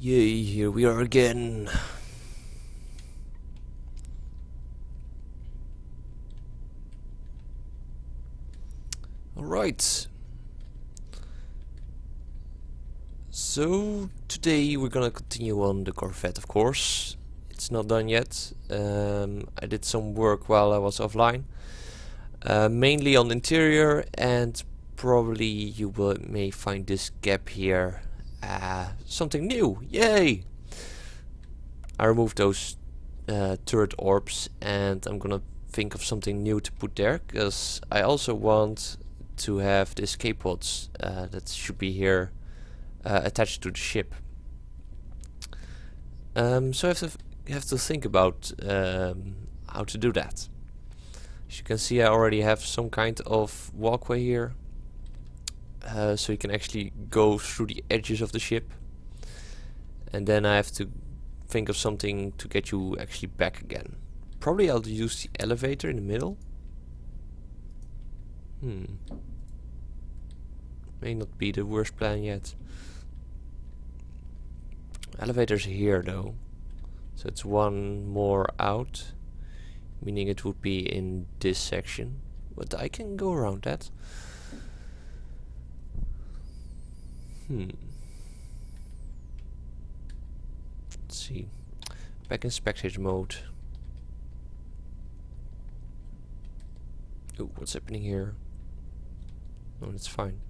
Yay, here we are again. Alright. So, today we're gonna continue on the Corvette, of course. It's not done yet. I did some work while I was offline. Mainly on the interior, and probably you may find this gap here something new. Yay! I removed those turret orbs, and I'm gonna think of something new to put there, because I also want to have the escape pods that should be here attached to the ship. So I have to think about how to do that. As you can see, I already have some kind of walkway here, so you can actually go through the edges of the ship, and then I have to think of something to get you actually back again. Probably I'll use the elevator in the middle. May not be the worst plan yet. Elevator's here though, so it's one more out, meaning it would be in this section, but I can go around that. Let's see. Back in spectator mode. Oh, what's happening here? No, that's fine.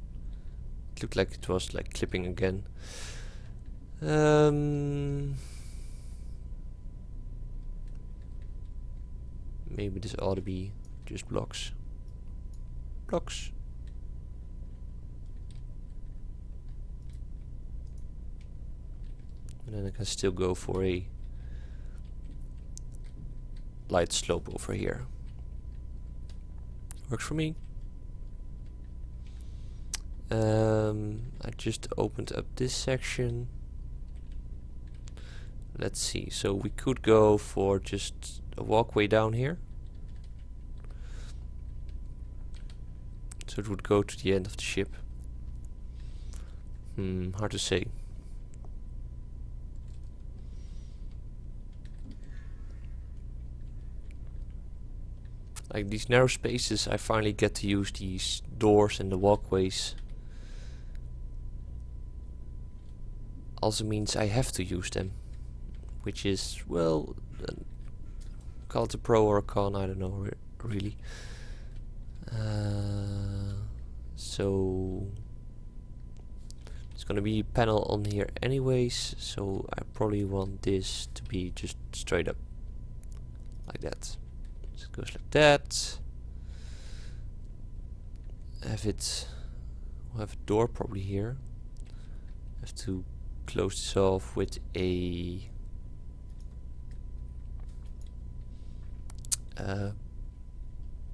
It looked like it was like clipping again. Maybe this ought to be just blocks. Blocks. And then I can still go for a light slope over here. Works for me. I just opened up this section. Let's see, so we could go for just a walkway down here. So it would go to the end of the ship. Hard to say. Like these narrow spaces, I finally get to use these doors and the walkways. Also means I have to use them, which is, well, call it a pro or a con, I don't know really. So it's gonna be a panel on here anyways, so I probably want this to be just straight up like that. So it goes like that. We'll have a door probably here. Have to close this off with a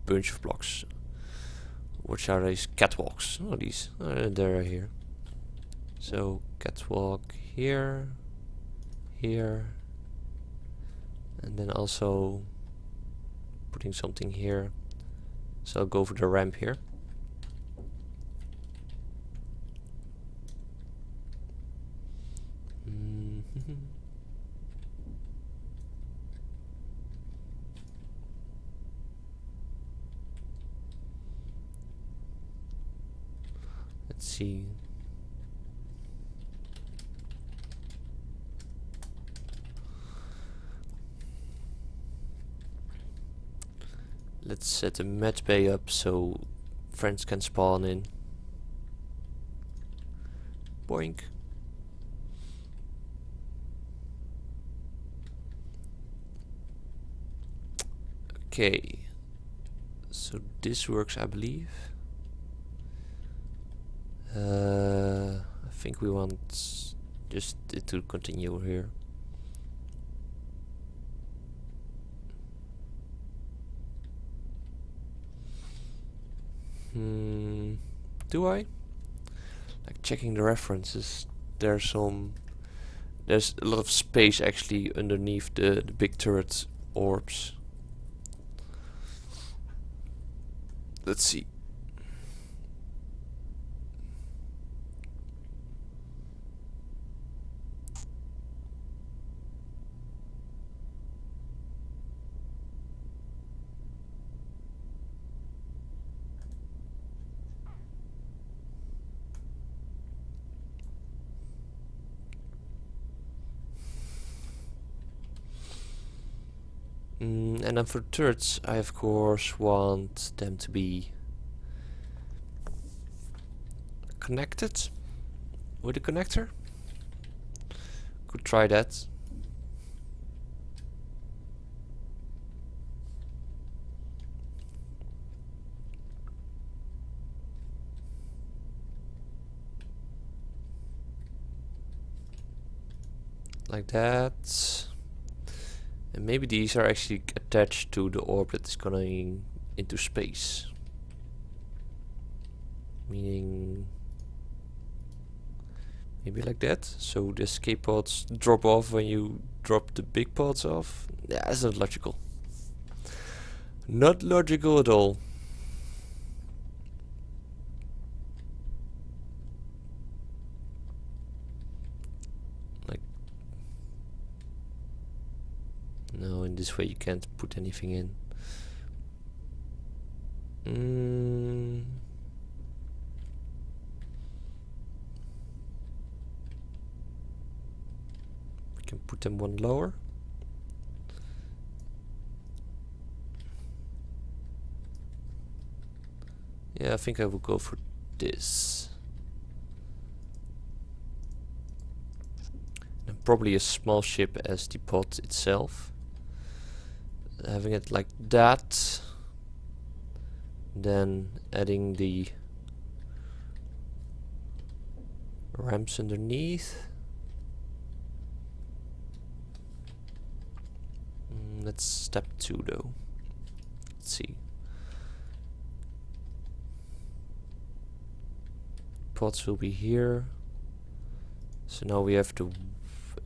bunch of blocks. Which are these catwalks? Oh, these they're here. So catwalk here, here, and then also putting something here. So I'll go for the ramp here. Let's see. Let's set the med bay up so friends can spawn in. Boink. Okay. So this works, I believe. I think we want just it to continue here. Do I? Like checking the references, there's a lot of space actually underneath the big turret orbs. Let's see. And then for the turrets, I of course want them to be connected with a connector. Could try that. Like that. And maybe these are actually attached to the orb that is going into space. Meaning maybe like that. So the escape pods drop off when you drop the big pods off. Yeah, that's not logical. Not logical at all. No, in this way you can't put anything in. We can put them one lower. Yeah, I think I will go for this. And probably a small ship as the pod itself. Having it like that, then adding the ramps underneath. That's step 2 though. Let's see. Pods will be here. So now we have to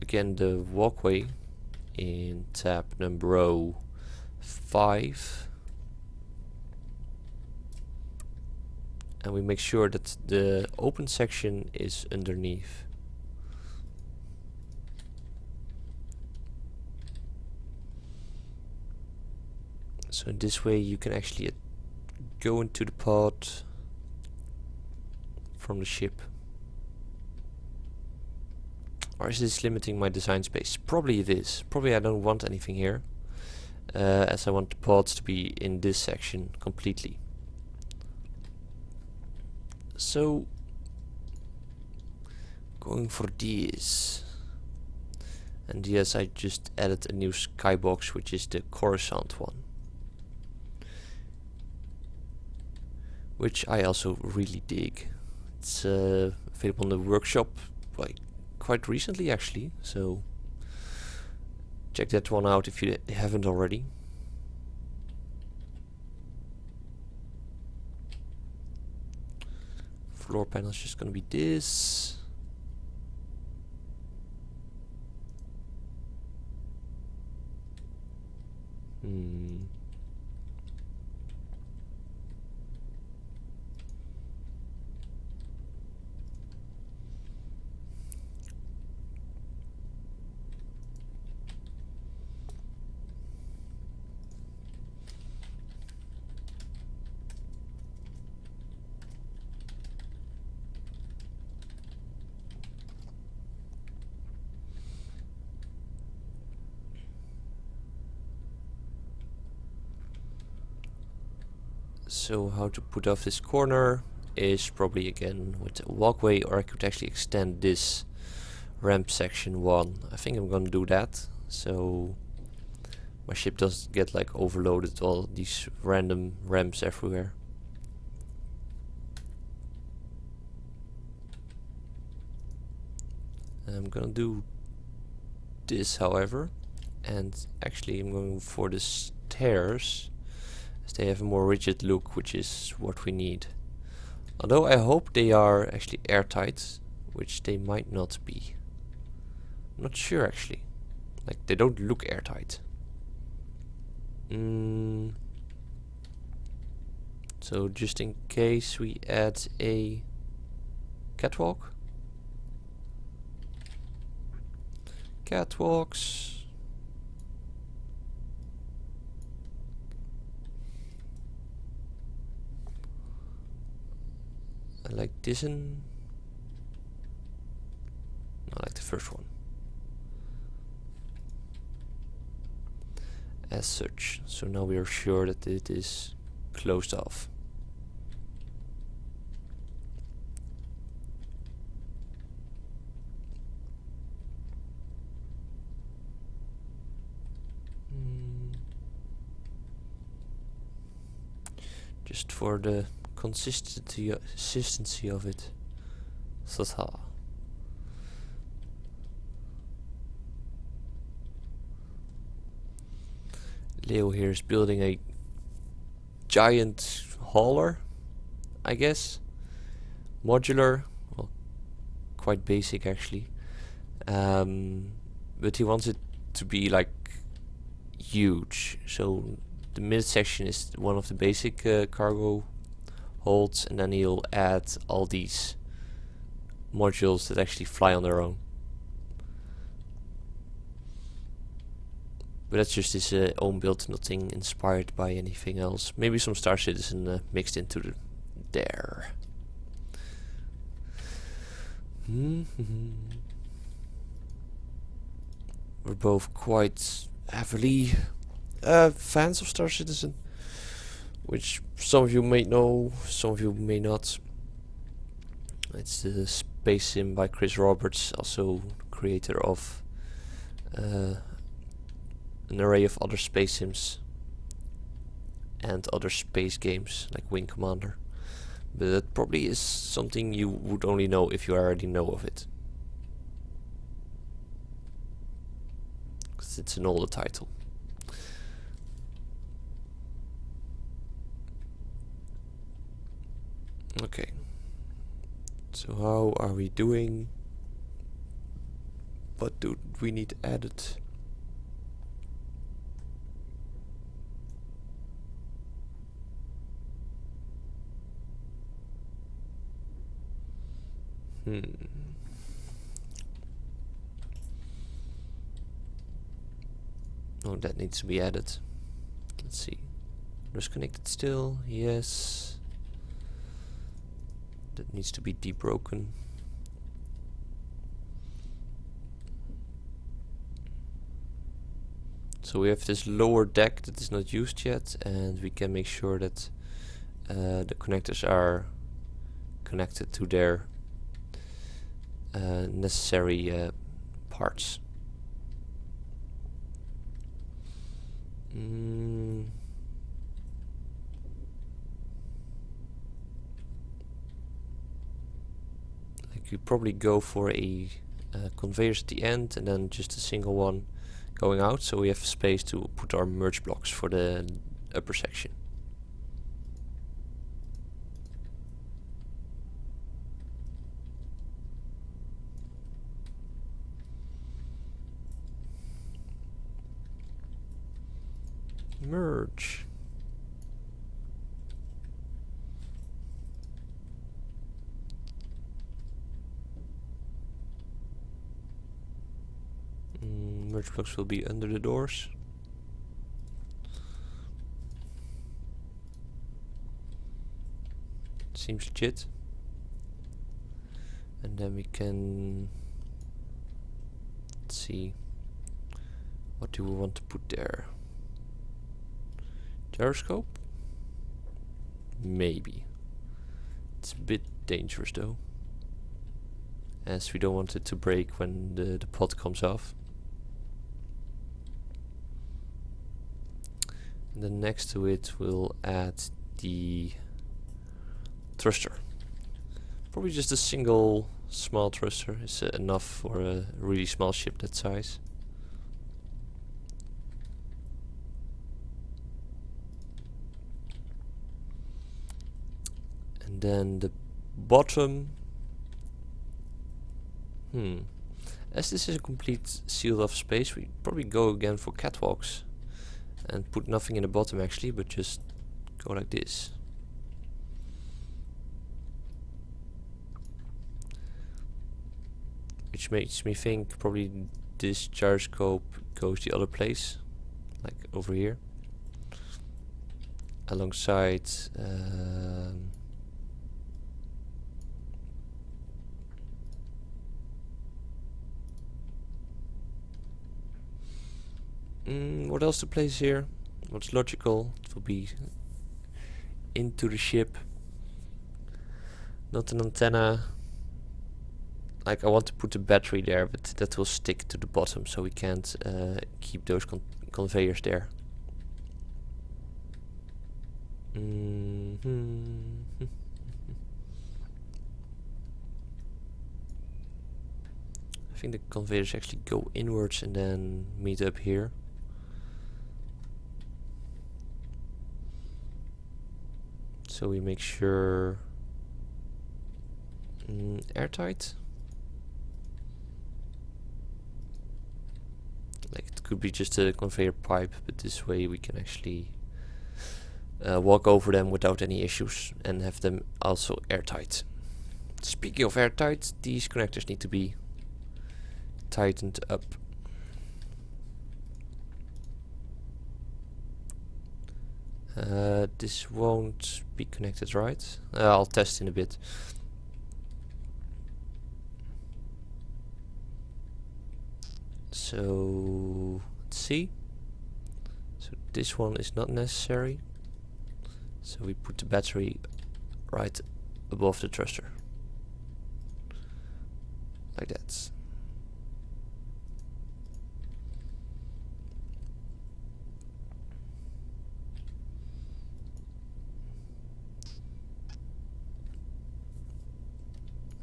again the walkway in tab number 5, and we make sure that the open section is underneath. So in this way you can actually go into the pod from the ship. Or is this limiting my design space? Probably it is. Probably I don't want anything here. As I want the pods to be in this section completely. So going for this. And yes, I just added a new skybox, which is the Coruscant one, which I also really dig. It's available in the workshop quite recently actually, so check that one out if you haven't already. Floor panel is just gonna be this. So how to put off this corner is probably again with a walkway, or I could actually extend this ramp section 1. I think I'm gonna do that, so my ship doesn't get like overloaded, all these random ramps everywhere. I'm gonna do this however, and actually I'm going for the stairs, as they have a more rigid look, which is what we need. Although I hope they are actually airtight, which they might not be. I'm not sure actually. Like, they don't look airtight. So just in case we add a catwalk. Catwalks. I like this one. I like the first one. as such. So now we are sure that it is closed off. Just for the consistency of it. Tata. Leo here is building a giant hauler, I guess. Modular, well, quite basic actually. But he wants it to be like huge. So the midsection is one of the basic cargo holds, and then he'll add all these modules that actually fly on their own. But that's just his own build, nothing inspired by anything else. Maybe some Star Citizen mixed into there. We're both quite heavily fans of Star Citizen, which some of you may know, some of you may not. It's the space sim by Chris Roberts, also creator of an array of other space sims and other space games like Wing Commander. But that probably is something you would only know if you already know of it, because it's an older title. Okay, so how are we doing? What do we need added? Oh, that needs to be added. Let's see. Just connected still. Yes. That needs to be debroken. So we have this lower deck that is not used yet, and we can make sure that the connectors are connected to their necessary parts. Like you probably go for a conveyors at the end and then just a single one going out, so we have space to put our merge blocks for the upper section. Merge. Merge blocks will be under the doors. Seems legit. And then we can see, what do we want to put there? Gyroscope? Maybe. It's a bit dangerous though, as we don't want it to break when the pod comes off. And then next to it we'll add the thruster. Probably just a single small thruster is enough for a really small ship that size. And then the bottom, as this is a complete sealed off space, we probably go again for catwalks and put nothing in the bottom actually, but just go like this. Which makes me think probably this gyroscope goes the other place, like over here, alongside What else to place here? What's logical? It will be into the ship. Not an antenna. Like, I want to put a battery there, but that will stick to the bottom, so we can't keep those conveyors there. I think the conveyors actually go inwards and then meet up here. So we make sure airtight. Like, it could be just a conveyor pipe, but this way we can actually walk over them without any issues and have them also airtight. Speaking of airtight, these connectors need to be tightened up. This won't be connected, right? I'll test in a bit. So let's see. So this one is not necessary. So we put the battery right above the thruster, like that.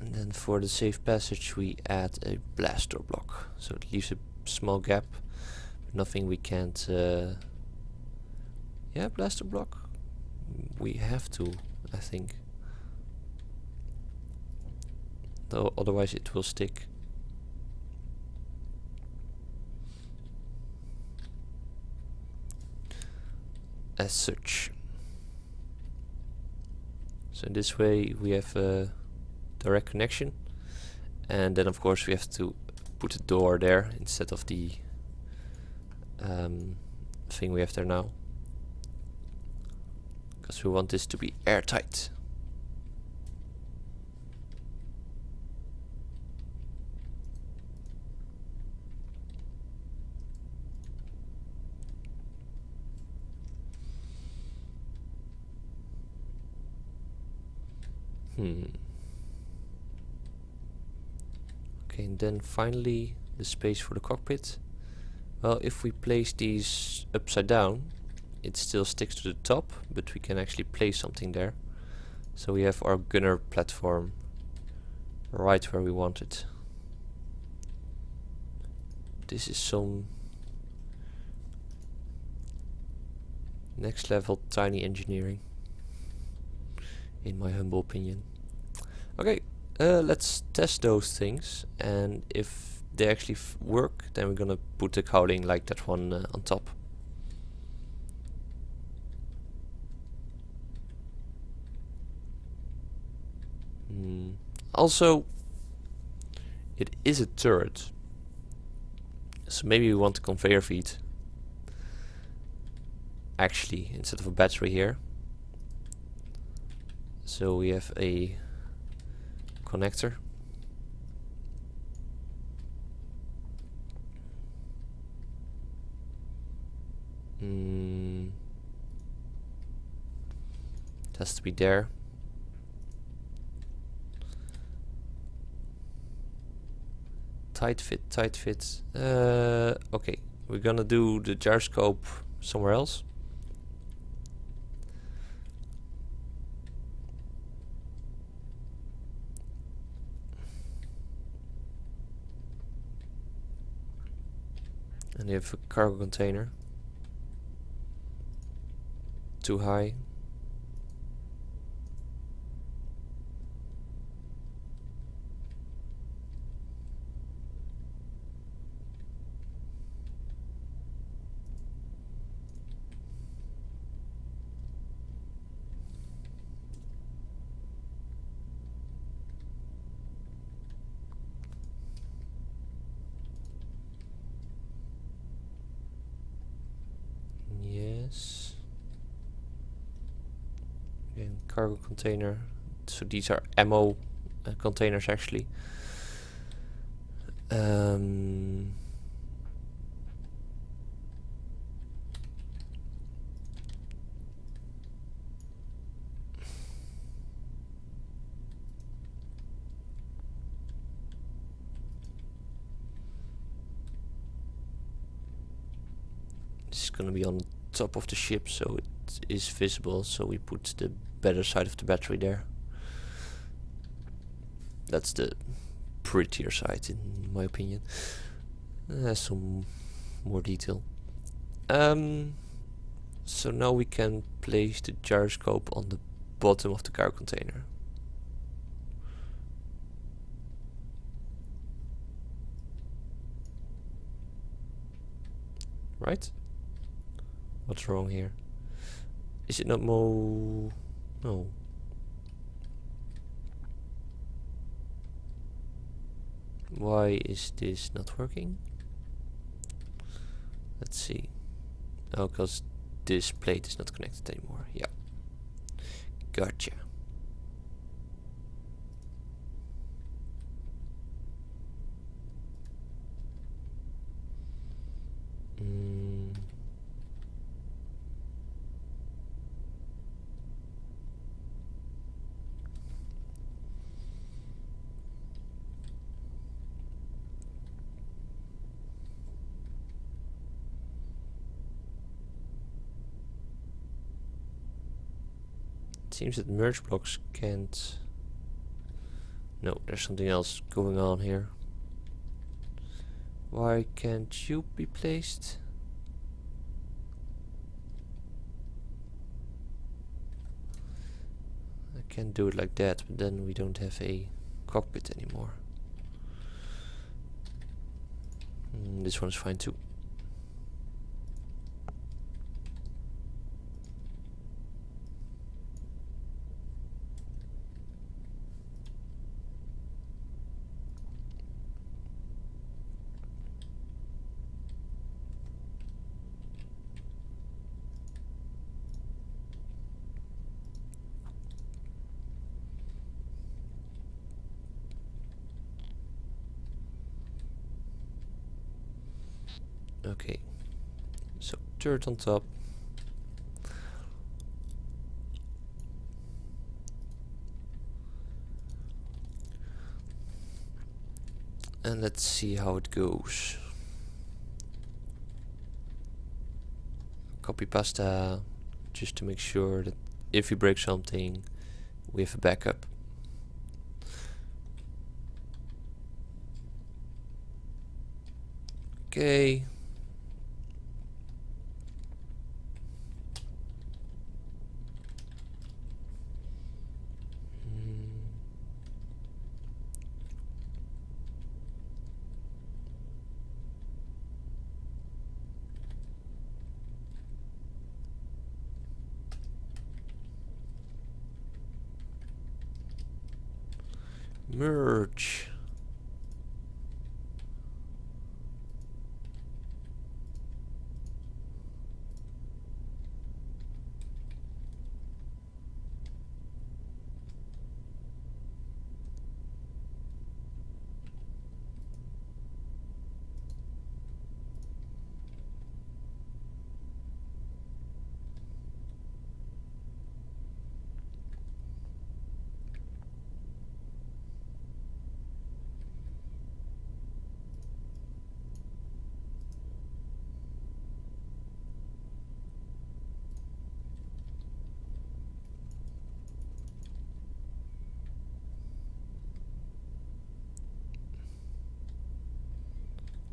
And then for the safe passage we add a blaster block, so it leaves a small gap, but nothing we can't yeah, blaster block. We have to, I think, though otherwise it will stick. As such. So in this way we have a direct connection, and then of course we have to put a door there instead of the thing we have there now, because we want this to be airtight. Okay, and then finally the space for the cockpit. Well, if we place these upside down, it still sticks to the top, but we can actually place something there. So we have our gunner platform right where we want it. This is some next level tiny engineering, in my humble opinion. Okay, let's test those things, and if they actually work, then we're gonna put the cowling like that one on top. Also, it is a turret, so maybe we want a conveyor feed actually instead of a battery here. So we have a connector. It has to be there. Tight fit, tight fit. Okay, we're gonna do the gyroscope somewhere else. And you have a cargo container. Too high. Yes. And cargo container. So these are ammo containers actually. This is gonna be on the top of the ship, so it is visible, so we put the better side of the battery there. That's the prettier side in my opinion. Has some more detail. So now we can place the gyroscope on the bottom of the cargo container. Right? What's wrong here? Is it not No. Why is this not working? Let's see. Oh, because this plate is not connected anymore. Yeah. Gotcha. Seems that merge blocks can't. No, there's something else going on here. Why can't you be placed? I can't do it like that, but then we don't have a cockpit anymore. This one's fine too. Okay, so turret on top. And let's see how it goes. Copy pasta, just to make sure that if we break something, we have a backup. Okay. Merge.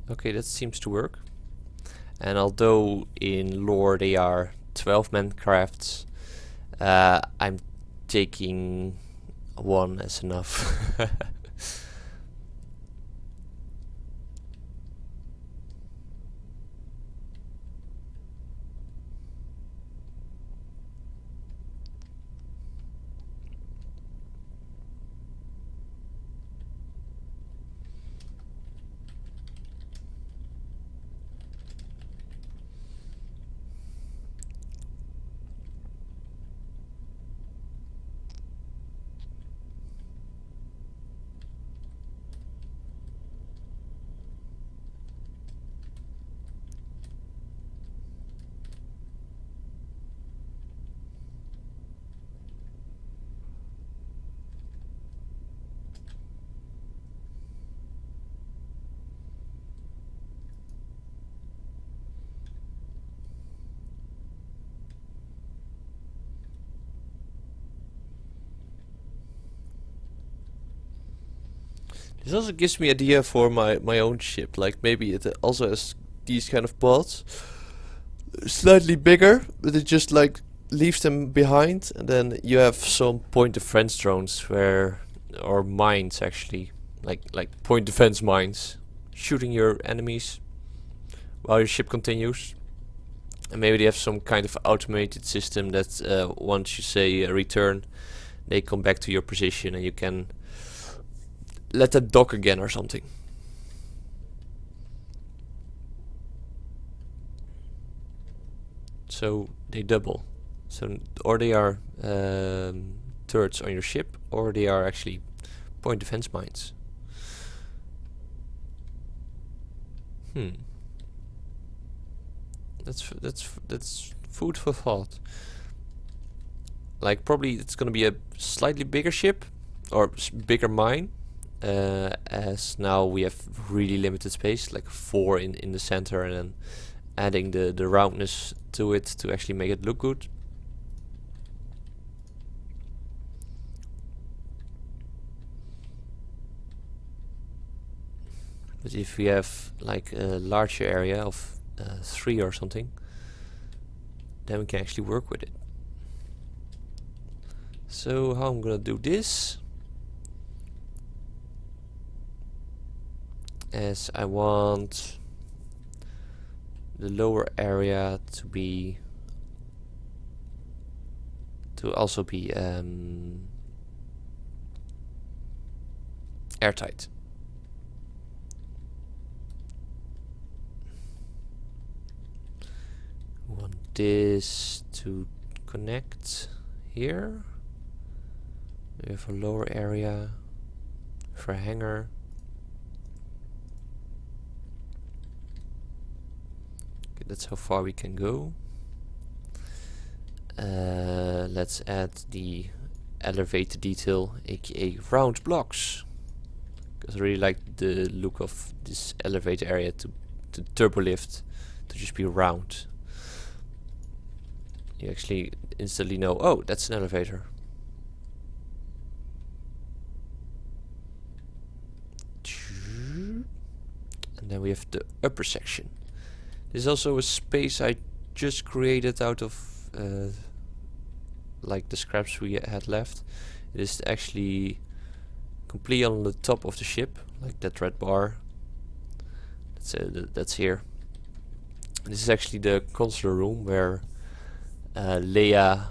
Okay, that seems to work. And although in lore they are 12-man crafts, I'm taking one as enough. This also gives me idea for my own ship. Like maybe it also has these kind of pods, slightly bigger, but it just like leaves them behind, and then you have some point defense drones or mines actually, like point defense mines, shooting your enemies while your ship continues. And maybe they have some kind of automated system that once you say return, they come back to your position and you can let them dock again or something. So they double. So or they are turrets on your ship, or they are actually point defense mines. That's food for thought. Like probably it's gonna be a slightly bigger ship or bigger mine, as now we have really limited space, like 4 in the center, and then adding the roundness to it to actually make it look good. But if we have like a larger area of 3 or something, then we can actually work with it. So how I'm gonna do this, as I want the lower area to also be airtight. Want this to connect here. We have a lower area for a hangar. Okay, that's how far we can go. Let's add the elevator detail, aka round blocks, because I really like the look of this elevator area to turbo lift to just be round. You actually instantly know, oh, that's an elevator. And then we have the upper section. This is also a space I just created out of like the scraps we had left. It is actually completely on the top of the ship, like that red bar. That's here. This is actually the consular room where Leia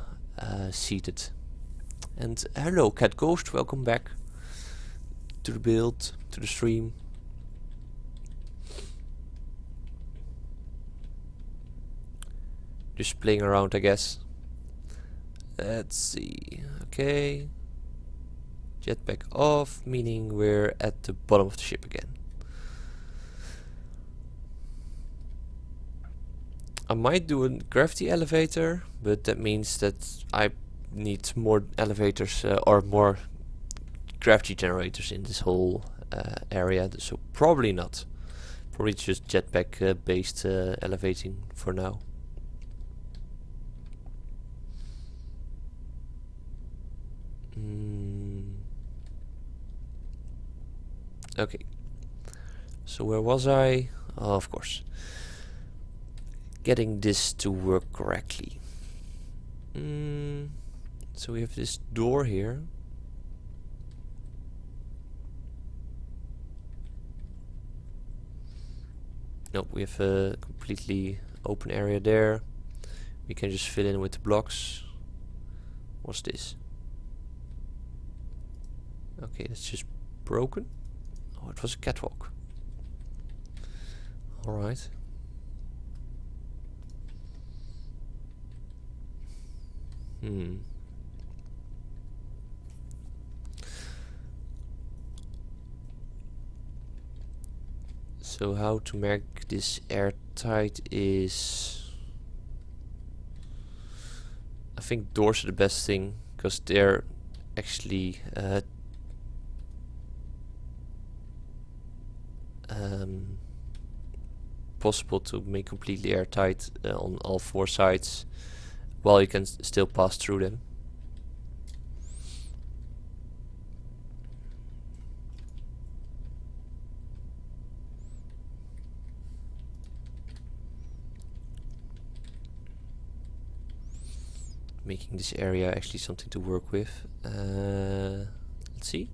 seated. And hello, Cat Ghost, welcome back to the build, to the stream. Just playing around, I guess. Let's see. Okay. Jetpack off, meaning we're at the bottom of the ship again. I might do a gravity elevator, but that means that I need more elevators or more gravity generators in this whole area, so probably not. Probably just jetpack based elevating for now. Okay, so where was I? Oh, of course, getting this to work correctly. So we have this door here. Nope, we have a completely open area there. We can just fill in with the blocks. What's this? Okay, that's just broken. Oh, it was a catwalk. Alright. So how to make this airtight is, I think doors are the best thing, because they're actually possible to make completely airtight on all 4 sides, while you can still pass through them. making this area actually something to work with. Let's see.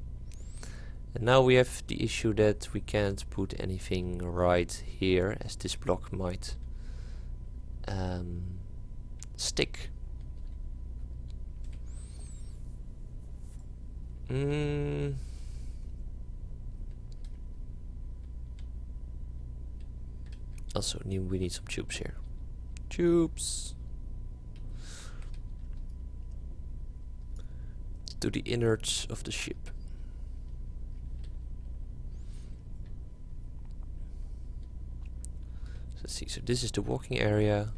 And now we have the issue that we can't put anything right here, as this block might stick. Also, we need some tubes here. Tubes to the innards of the ship. So let's see. So this is the walking area.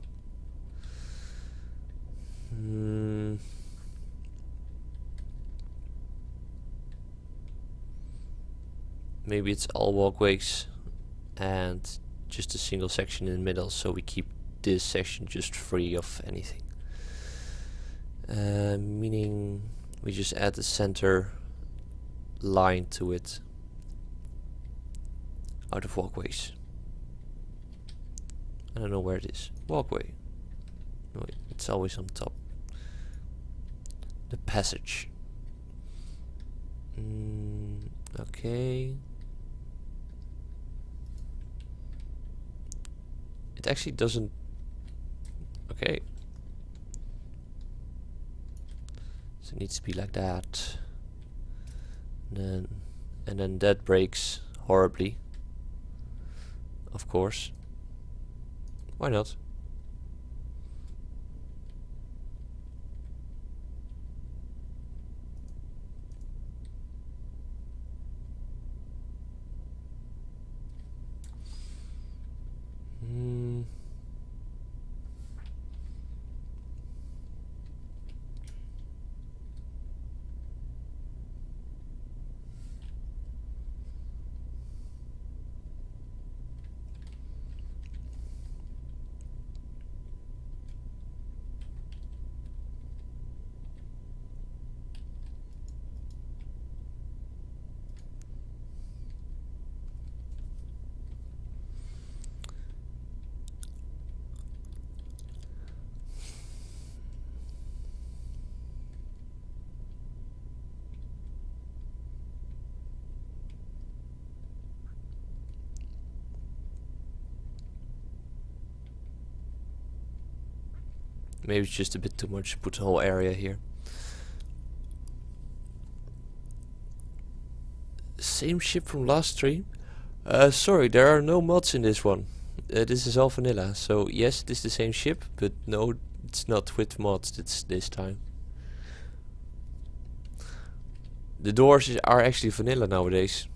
Maybe it's all walkways and just a single section in the middle, so we keep this section just free of anything. Meaning we just add the center line to it out of walkways. I don't know where it is. Walkway. No, it's always on top. The passage. Okay. It actually doesn't. Okay. So it needs to be like that. And then that breaks horribly. Of course. Why not? Maybe it's just a bit too much to put the whole area here. Same ship from last stream? Sorry, there are no mods in this one. This is all vanilla. So yes, it is the same ship, but no, it's not with mods this time. The doors are actually vanilla nowadays.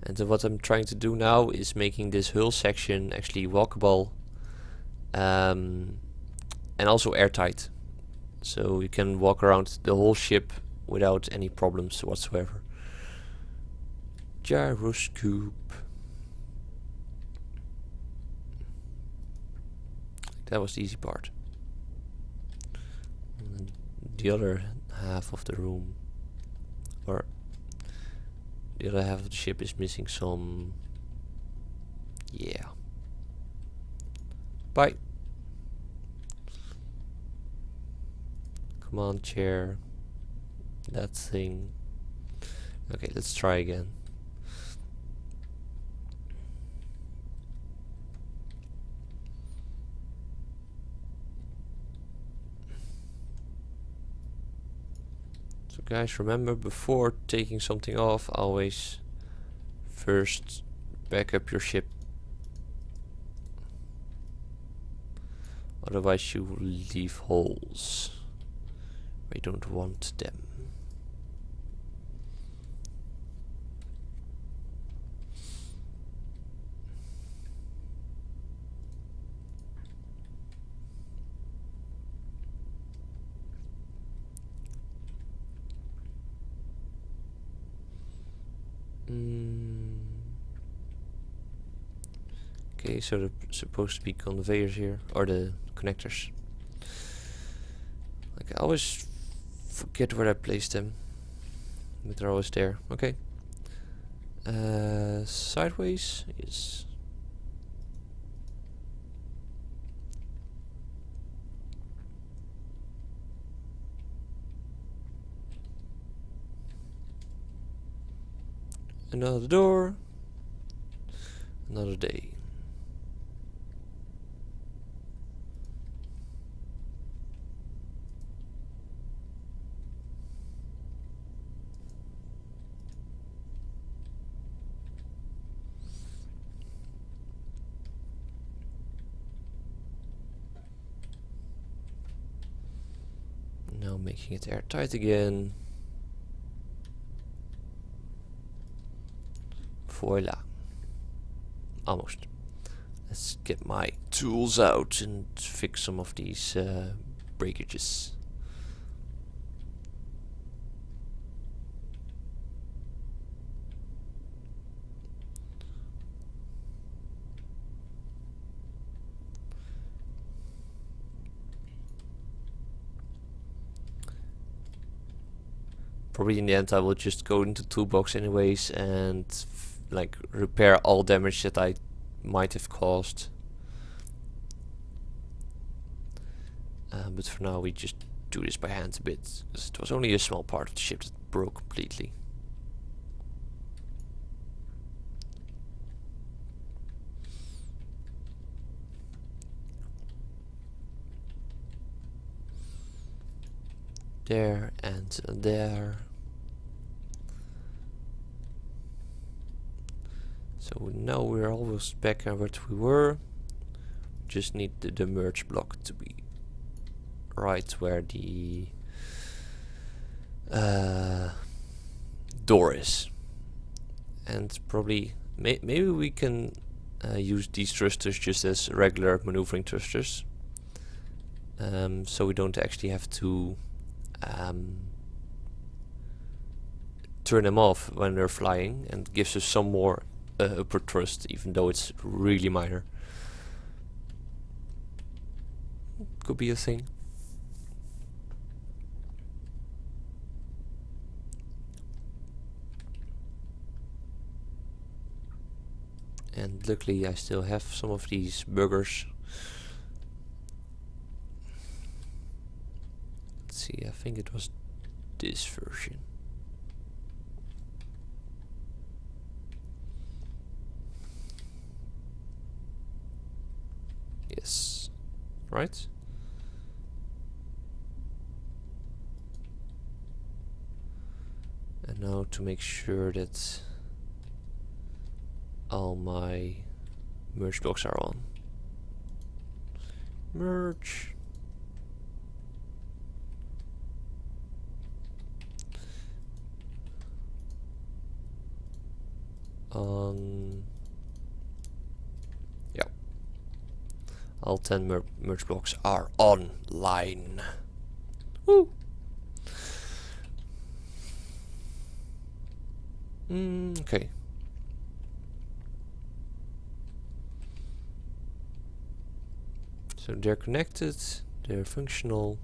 And then what I'm trying to do now is making this hull section actually walkable and also airtight. So you can walk around the whole ship without any problems whatsoever. Gyroscope. That was the easy part. And the other half of the room, or the other half of the ship, is missing some. Yeah. Bye. Command chair. That thing. Okay, let's try again. So guys, remember, before taking something off, always first back up your ship. Otherwise you will leave holes. We don't want them. Okay, so there are supposed to be conveyors here, or the connectors. Like, I always forget where I placed them, but they're always there. Okay. Sideways is Another door. Another day. Now making it airtight again. Voila. Almost. Let's get my tools out and fix some of these breakages. Probably in the end I will just go into toolbox anyways and like repair all damage that I might have caused. But for now we just do this by hand a bit, because it was only a small part of the ship that broke completely. There and there. So now we're almost back at where we were. Just need the merge block to be right where the door is. And probably maybe we can use these thrusters just as regular maneuvering thrusters. So we don't actually have to turn them off when they're flying, and gives us some more upward thrust, even though it's really minor. Could be a thing. And luckily I still have some of these buggers. Let's see, I think it was this version. Yes, right? And now to make sure that all my merge blocks are on. Merge. On. Yeah. All 10 merge blocks are online. Woo! Okay. So they're connected, they're functional.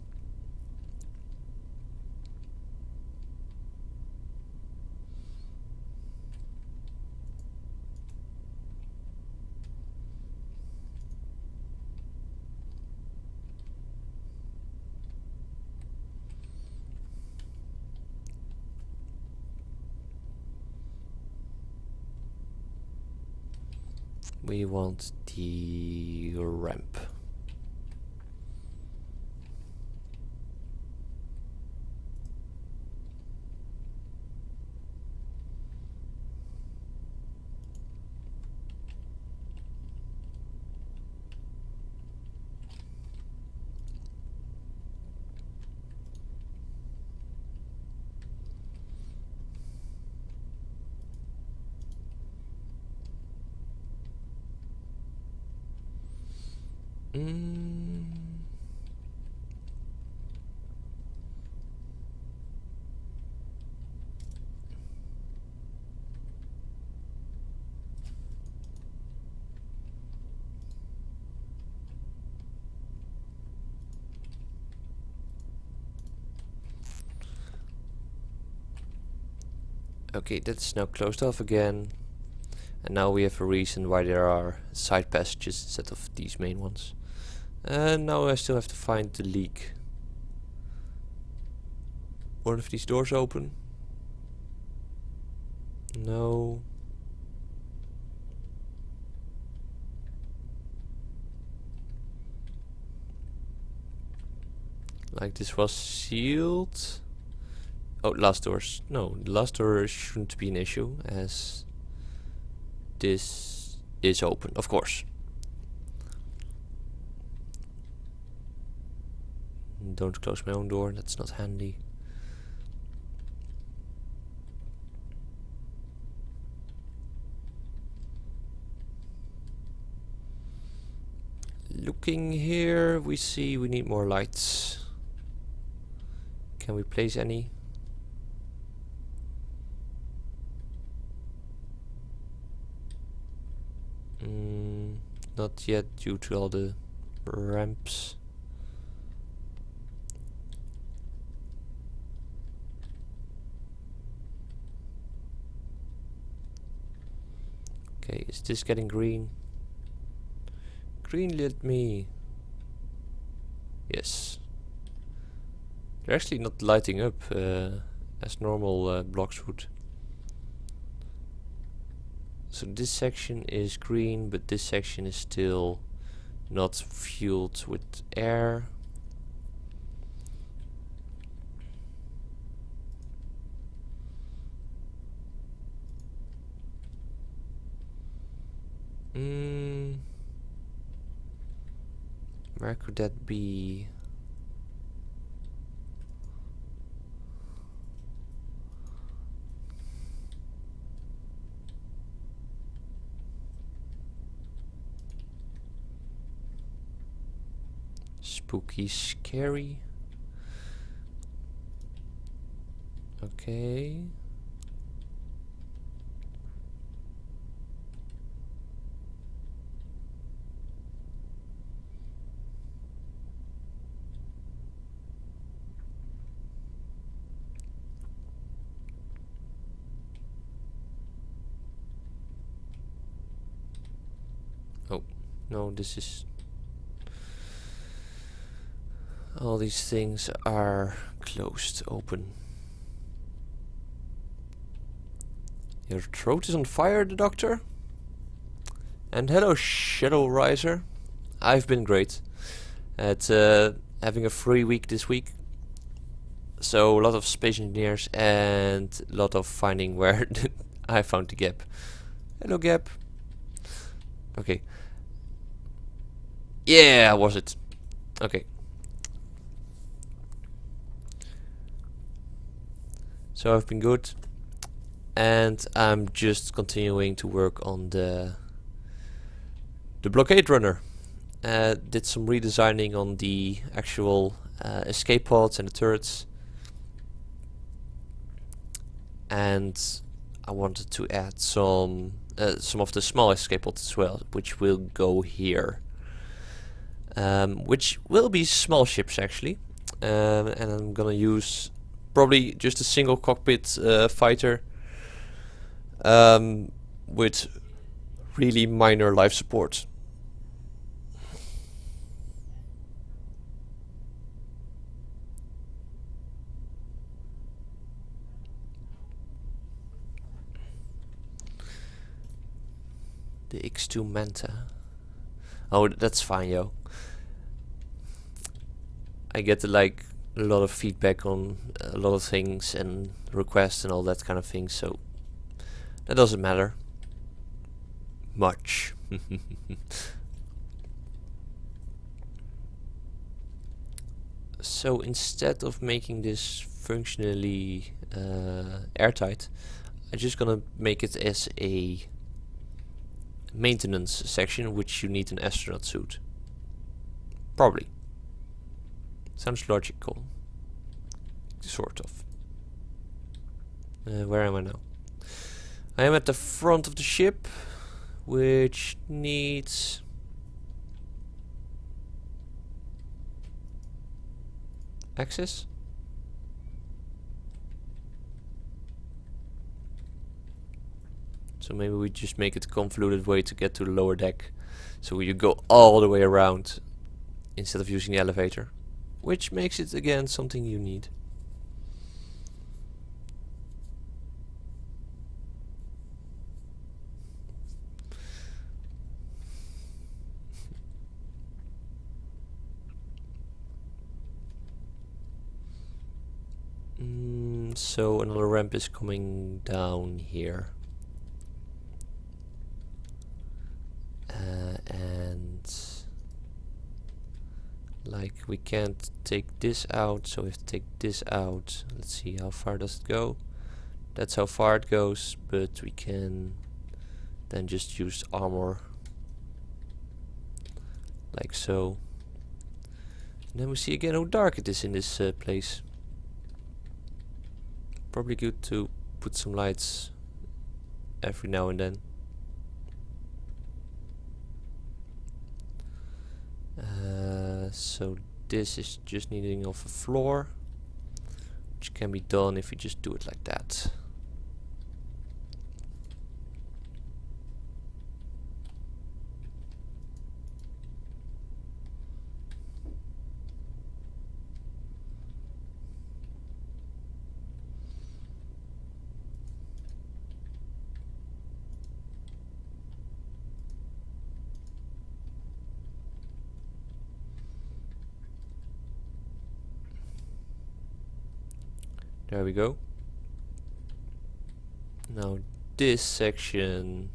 We want the ramp. Okay, that's now closed off again. And now we have a reason why there are side passages instead of these main ones. And now I still have to find the leak. One of these doors open. No. Like this was sealed. Oh, last doors. No, the last door shouldn't be an issue as this is open, of course. Don't close my own door, that's not handy. Looking here, we see we need more lights. Can we place any? Not yet due to all the ramps. Okay, is this getting green? Green lit me. Yes. They're actually not lighting up as normal blocks would. So this section is green, but this section is still not fueled with air. Where could that be? Spooky, scary. Okay. Oh, no, this is... All these things are closed, open. Your throat is on fire, the doctor? And hello, Shadow Riser. I've been great at having a free week this week. So a lot of space engineers and a lot of finding where I found the gap. Hello, gap. Okay. Yeah, was it? Okay. So I've been good, and I'm just continuing to work on the blockade runner. Did some redesigning on the actual escape pods and the turrets, and I wanted to add some of the small escape pods as well, which will go here, which will be small ships actually, and I'm gonna use probably just a single cockpit fighter with really minor life support. The X2 Manta. Oh, that's fine, yo. I get like a lot of feedback on a lot of things and requests and all that kind of thing, so that doesn't matter much. So instead of making this functionally airtight, I'm just gonna make it as a maintenance section, which you need an astronaut suit. Probably. Sounds logical. Sort of. Where am I now? I am at the front of the ship, which needs access. So maybe we just make it a convoluted way to get to the lower deck, so you go all the way around instead of using the elevator, which makes it again something you need. so another ramp is coming down here. And like we can't take this out, so we have to take this out. Let's see, how far does it go? That's how far it goes, but we can then just use armor like so. And then we see again how dark it is in this place. Probably good to put some lights every now and then. So this is just needing of a floor, which can be done if we just do it like that. There we go. Now this section,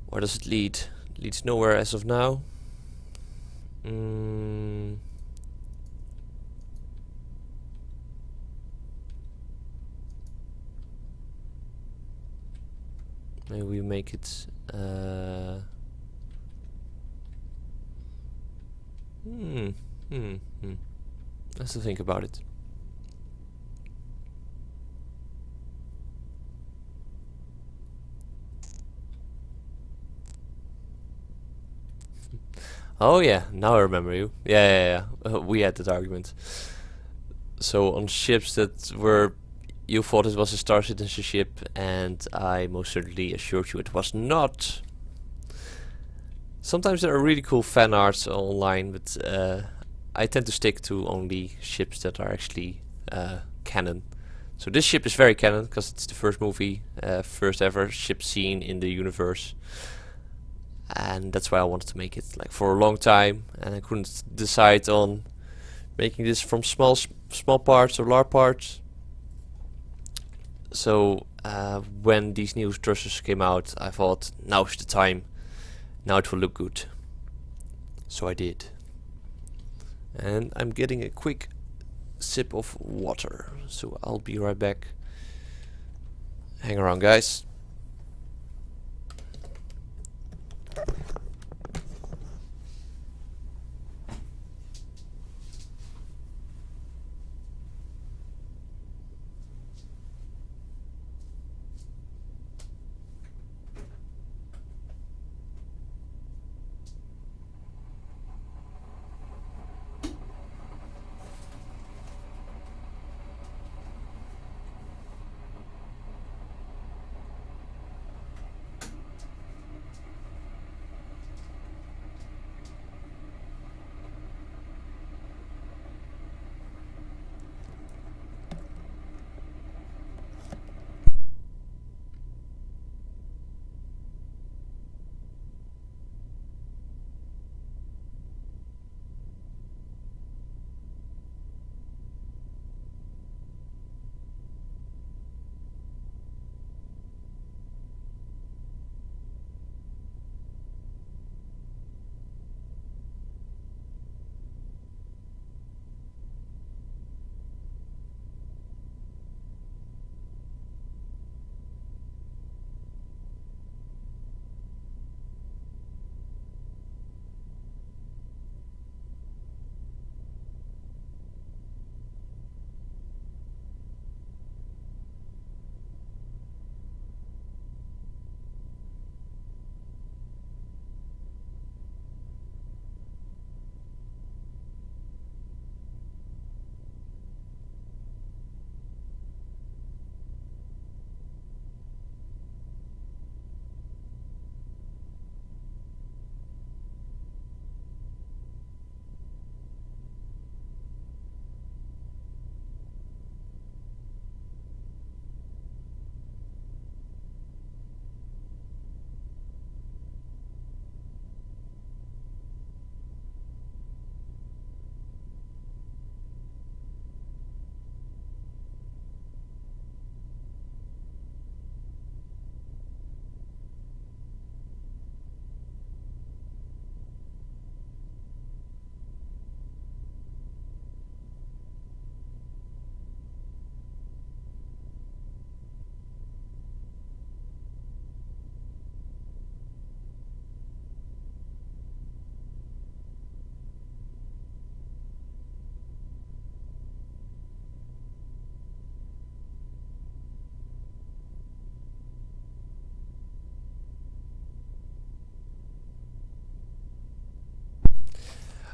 where does it lead? It leads nowhere as of now. Maybe we make it Let's think about it. Oh yeah, now I remember you. Yeah. We had that argument. So on ships that were, you thought it was a Star Citizen ship, and I most certainly assured you it was not. Sometimes there are really cool fan arts online, but I tend to stick to only ships that are actually canon. So this ship is very canon because it's the first movie, first ever ship seen in the universe. And that's why I wanted to make it like for a long time, and I couldn't decide on making this from small parts or large parts. So when these new thrusters came out, I thought now's the time, now it will look good. So I did. And I'm getting a quick sip of water, so I'll be right back. Hang around, guys.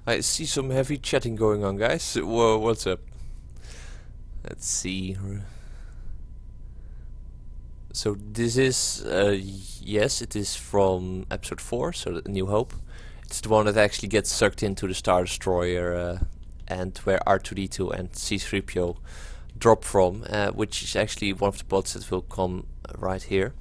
I see some heavy chatting going on, guys. Whoa, what's up? Let's see. So this is, yes, it is from episode 4, so New Hope. It's the one that actually gets sucked into the Star Destroyer, and where R2-D2 and C-3PO drop from, which is actually one of the bots that will come right here.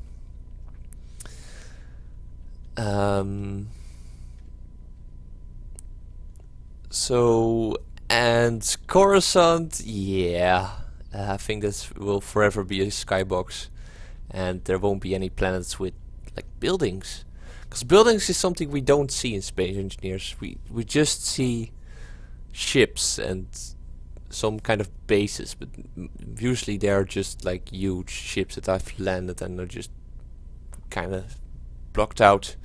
So, and Coruscant, yeah, I think this will forever be a skybox, and there won't be any planets with like buildings, because buildings is something we don't see in Space Engineers. We just see ships and some kind of bases, but usually they are just like huge ships that have landed and are just kind of blocked out.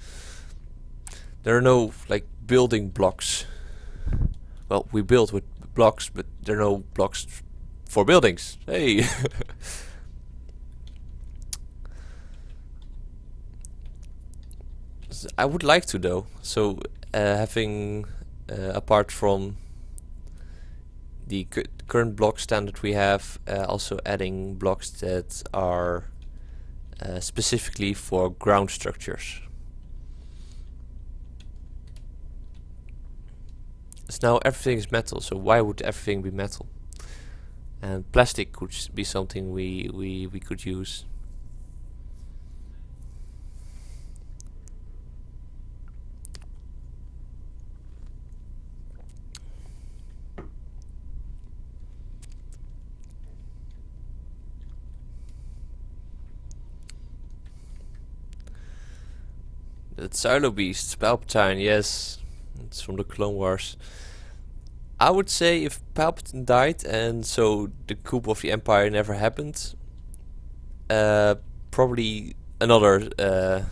There are no like building blocks. Well, we build with blocks, but there are no blocks for buildings. Hey! I would like to though. So having, apart from the current block standard we have, also adding blocks that are specifically for ground structures. So now everything is metal, so why would everything be metal? And plastic could be something we could use. The Silo Beast, Palpatine, yes. It's from the Clone Wars. I would say if Palpatine died and so the coup of the Empire never happened, probably another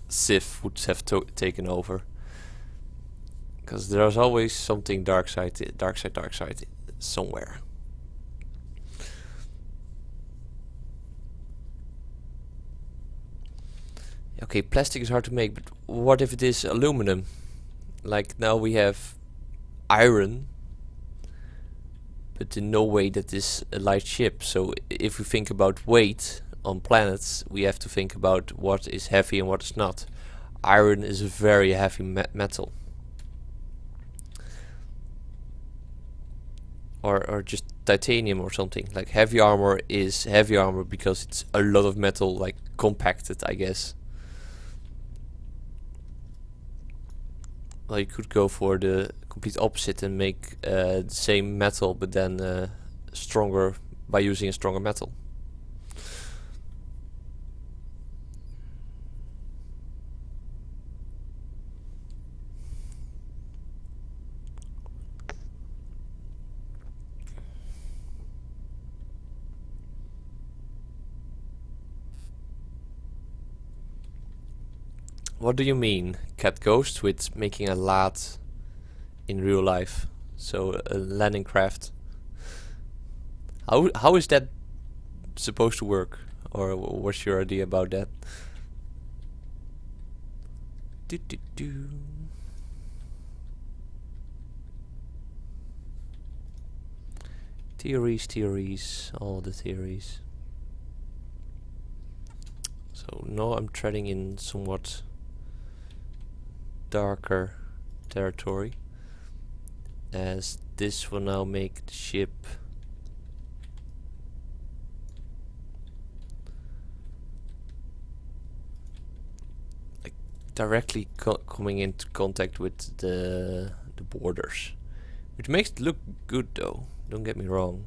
Sith would have taken over. Because there's always something dark side somewhere. Okay, plastic is hard to make, but what if it is aluminum? Like now we have iron, but in no way that is a light ship. So if we think about weight on planets, we have to think about what is heavy and what is not. Iron is a very heavy metal. Or just titanium or something. Like heavy armor is heavy armor because it's a lot of metal like compacted, I guess. Well, you could go for the complete opposite and make the same metal, but then stronger by using a stronger metal. What do you mean, Cat Ghost, with making a LAT in real life? So a landing craft. How is that supposed to work? Or what's your idea about that? Theories, all the theories. So now I'm treading in somewhat darker territory, as this will now make the ship like directly coming into contact with the borders, which makes it look good though, don't get me wrong.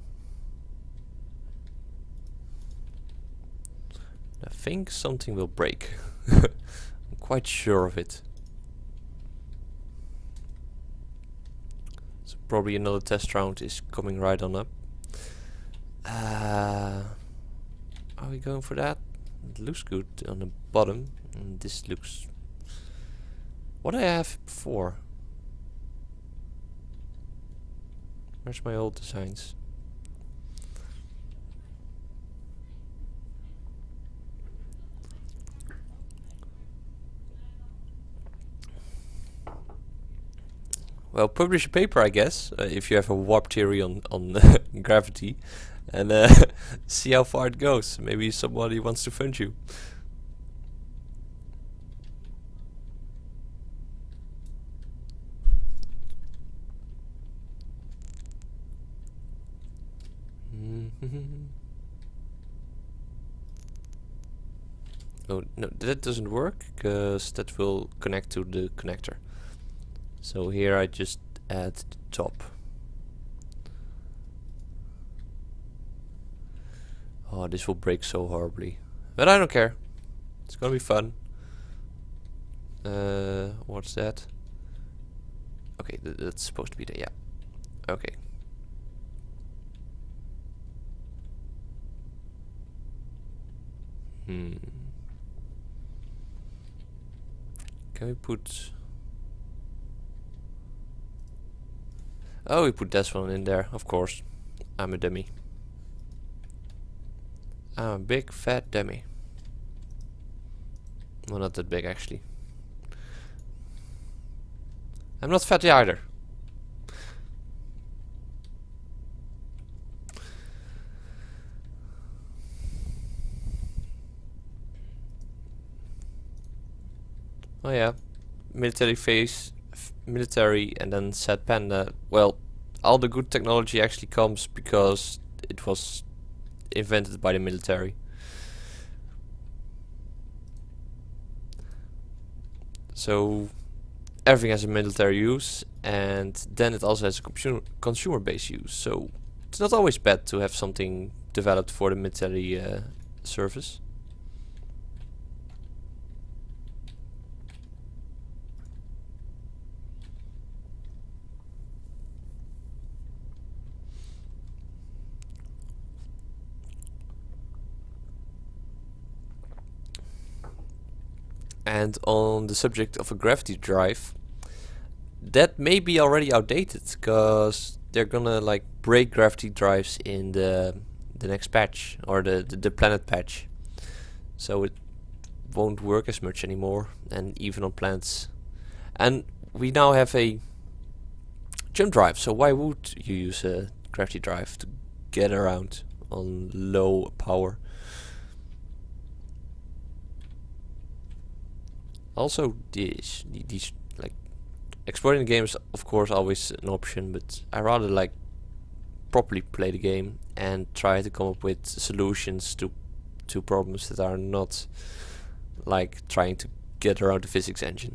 I think something will break. I'm quite sure of it. Probably another test round is coming right on up. Are we going for that? It looks good on the bottom, and this looks... What did I have before? Where's my old designs? Well, publish a paper, I guess, if you have a warp theory on gravity, and see how far it goes. Maybe somebody wants to fund you. Oh, no, that doesn't work, because that will connect to the connector. So here I just add the top. Oh, this will break so horribly. But I don't care. It's gonna be fun. What's that? Okay, that's supposed to be there, yeah. Okay. Can we put... Oh, we put this one in there, of course. I'm a dummy. I'm a big fat dummy. Well, not that big actually. I'm not fatty either. Oh yeah, military phase, military, and then set panda. Well, all the good technology actually comes because it was invented by the military. So everything has a military use, and then it also has a consumer-based use. So it's not always bad to have something developed for the military service. And on the subject of a gravity drive, that may be already outdated, because they're gonna like break gravity drives in the next patch, or the planet patch. So it won't work as much anymore, and even on planets. And we now have a jump drive, so why would you use a gravity drive to get around on low power? Also, these like exploring the game is of course always an option, but I rather like properly play the game and try to come up with solutions to problems that are not like trying to get around the physics engine.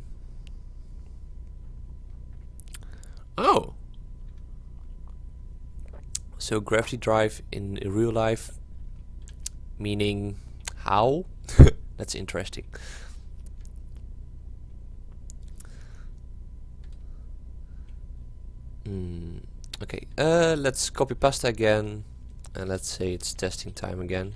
Oh, so gravity drive in real life, meaning how? That's interesting. Okay, let's copy pasta again, and let's say it's testing time again.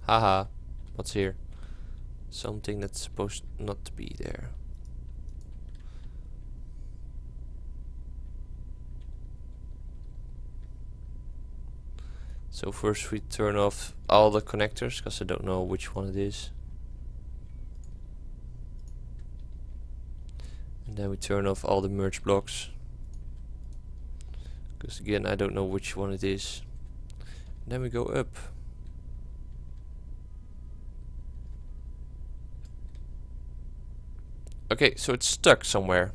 Haha, what's here? Something that's supposed not to be there. So first we turn off all the connectors, because I don't know which one it is. And then we turn off all the merge blocks, because again I don't know which one it is. And then we go up. Okay, so it's stuck somewhere.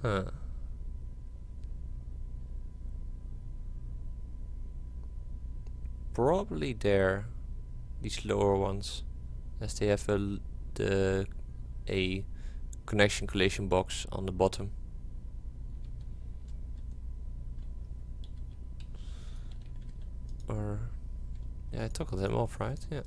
Huh. probably there, these lower ones, as they have a connection collision box on the bottom. Or yeah, I toggled them off, right? Yeah.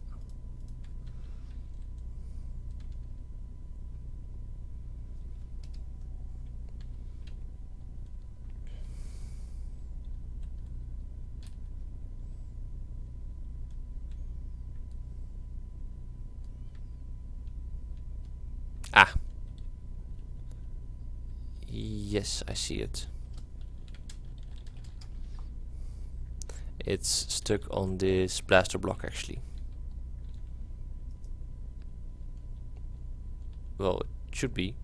Ah. Yes, I see it. It's stuck on this blaster block actually. Well, it should be.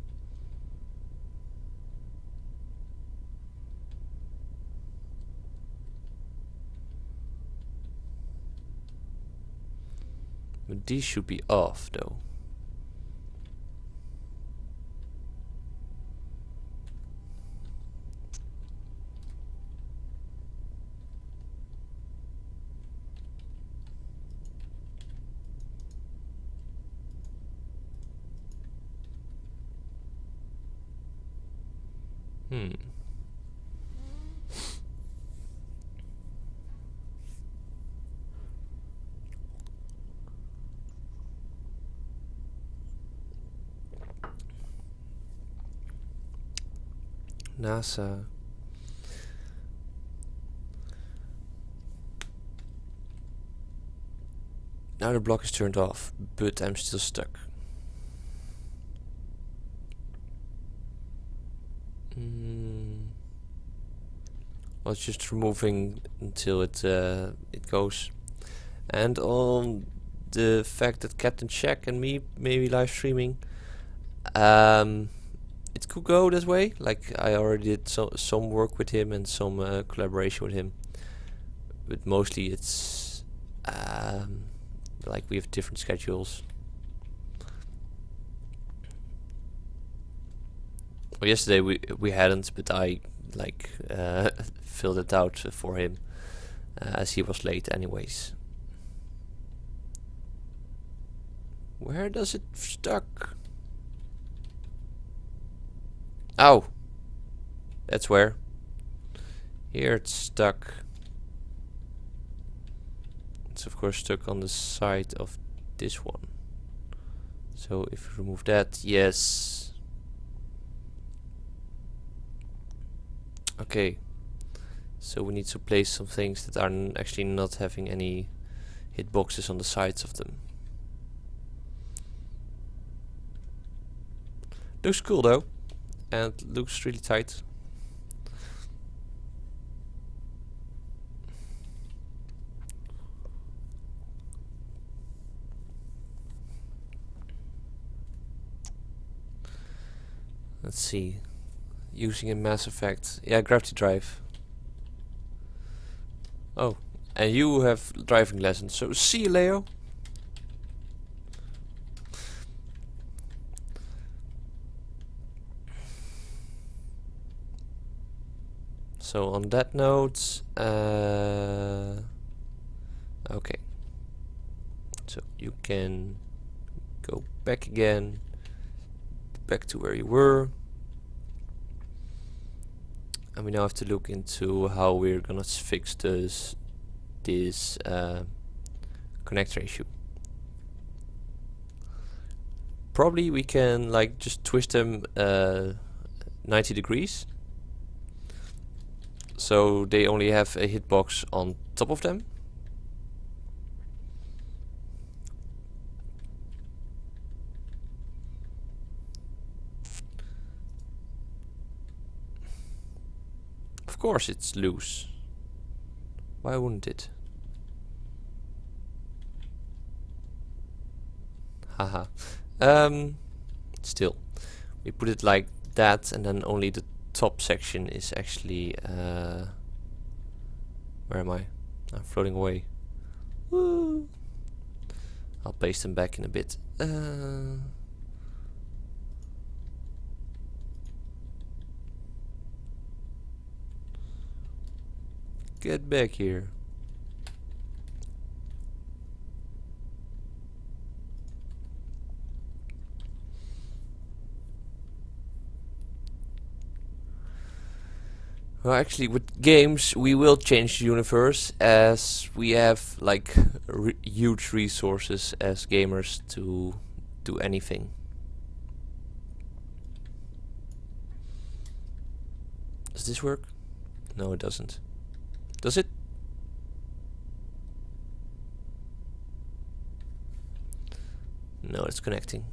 But these should be off though. Hmm. NASA. Now the block is turned off, but I'm still stuck. Well, it's just removing until it goes. And on the fact that Captain Shack and me may be live streaming, it could go this way. Like I already did some work with him and some collaboration with him, but mostly it's like we have different schedules. Well, yesterday we hadn't, but I like filled it out for him as he was late anyways. Where does it stuck? Oh, that's where. Here it's stuck. It's of course stuck on the side of this one. So if you remove that, yes. Okay. So we need to place some things that are actually not having any hitboxes on the sides of them. Looks cool though, and looks really tight. Let's see. Using a Mass Effect. Yeah, gravity drive. Oh, and you have driving lessons, so see you, Leo. So on that note, okay. So you can go back again, back to where you were. And we now have to look into how we're gonna fix this connector issue. Probably we can like just twist them 90 degrees, so they only have a hitbox on top of them. Of course it's loose. Why wouldn't it? Haha. Still, we put it like that, and then only the top section is actually where am I? I'm floating away. Woo. I'll paste them back in a bit. Get back here. Well, actually, with games, we will change the universe as we have like huge resources as gamers to do anything. Does this work? No, it doesn't. Does it? No, it's connecting.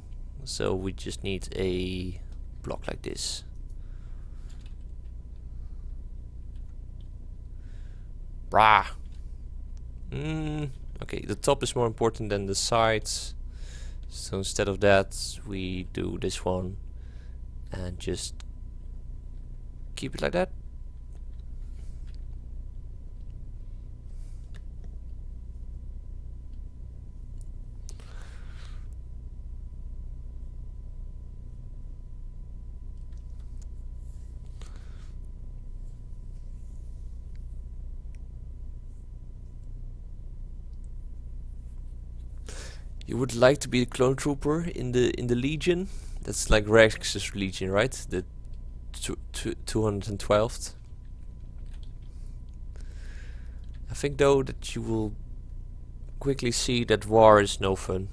So we just need a block like this. Brah. Okay, the top is more important than the sides. So instead of that, we do this one and just keep it like that. You would like to be a clone trooper in the Legion? That's like Rex's Legion, right? The 212th. I think though that you will quickly see that war is no fun.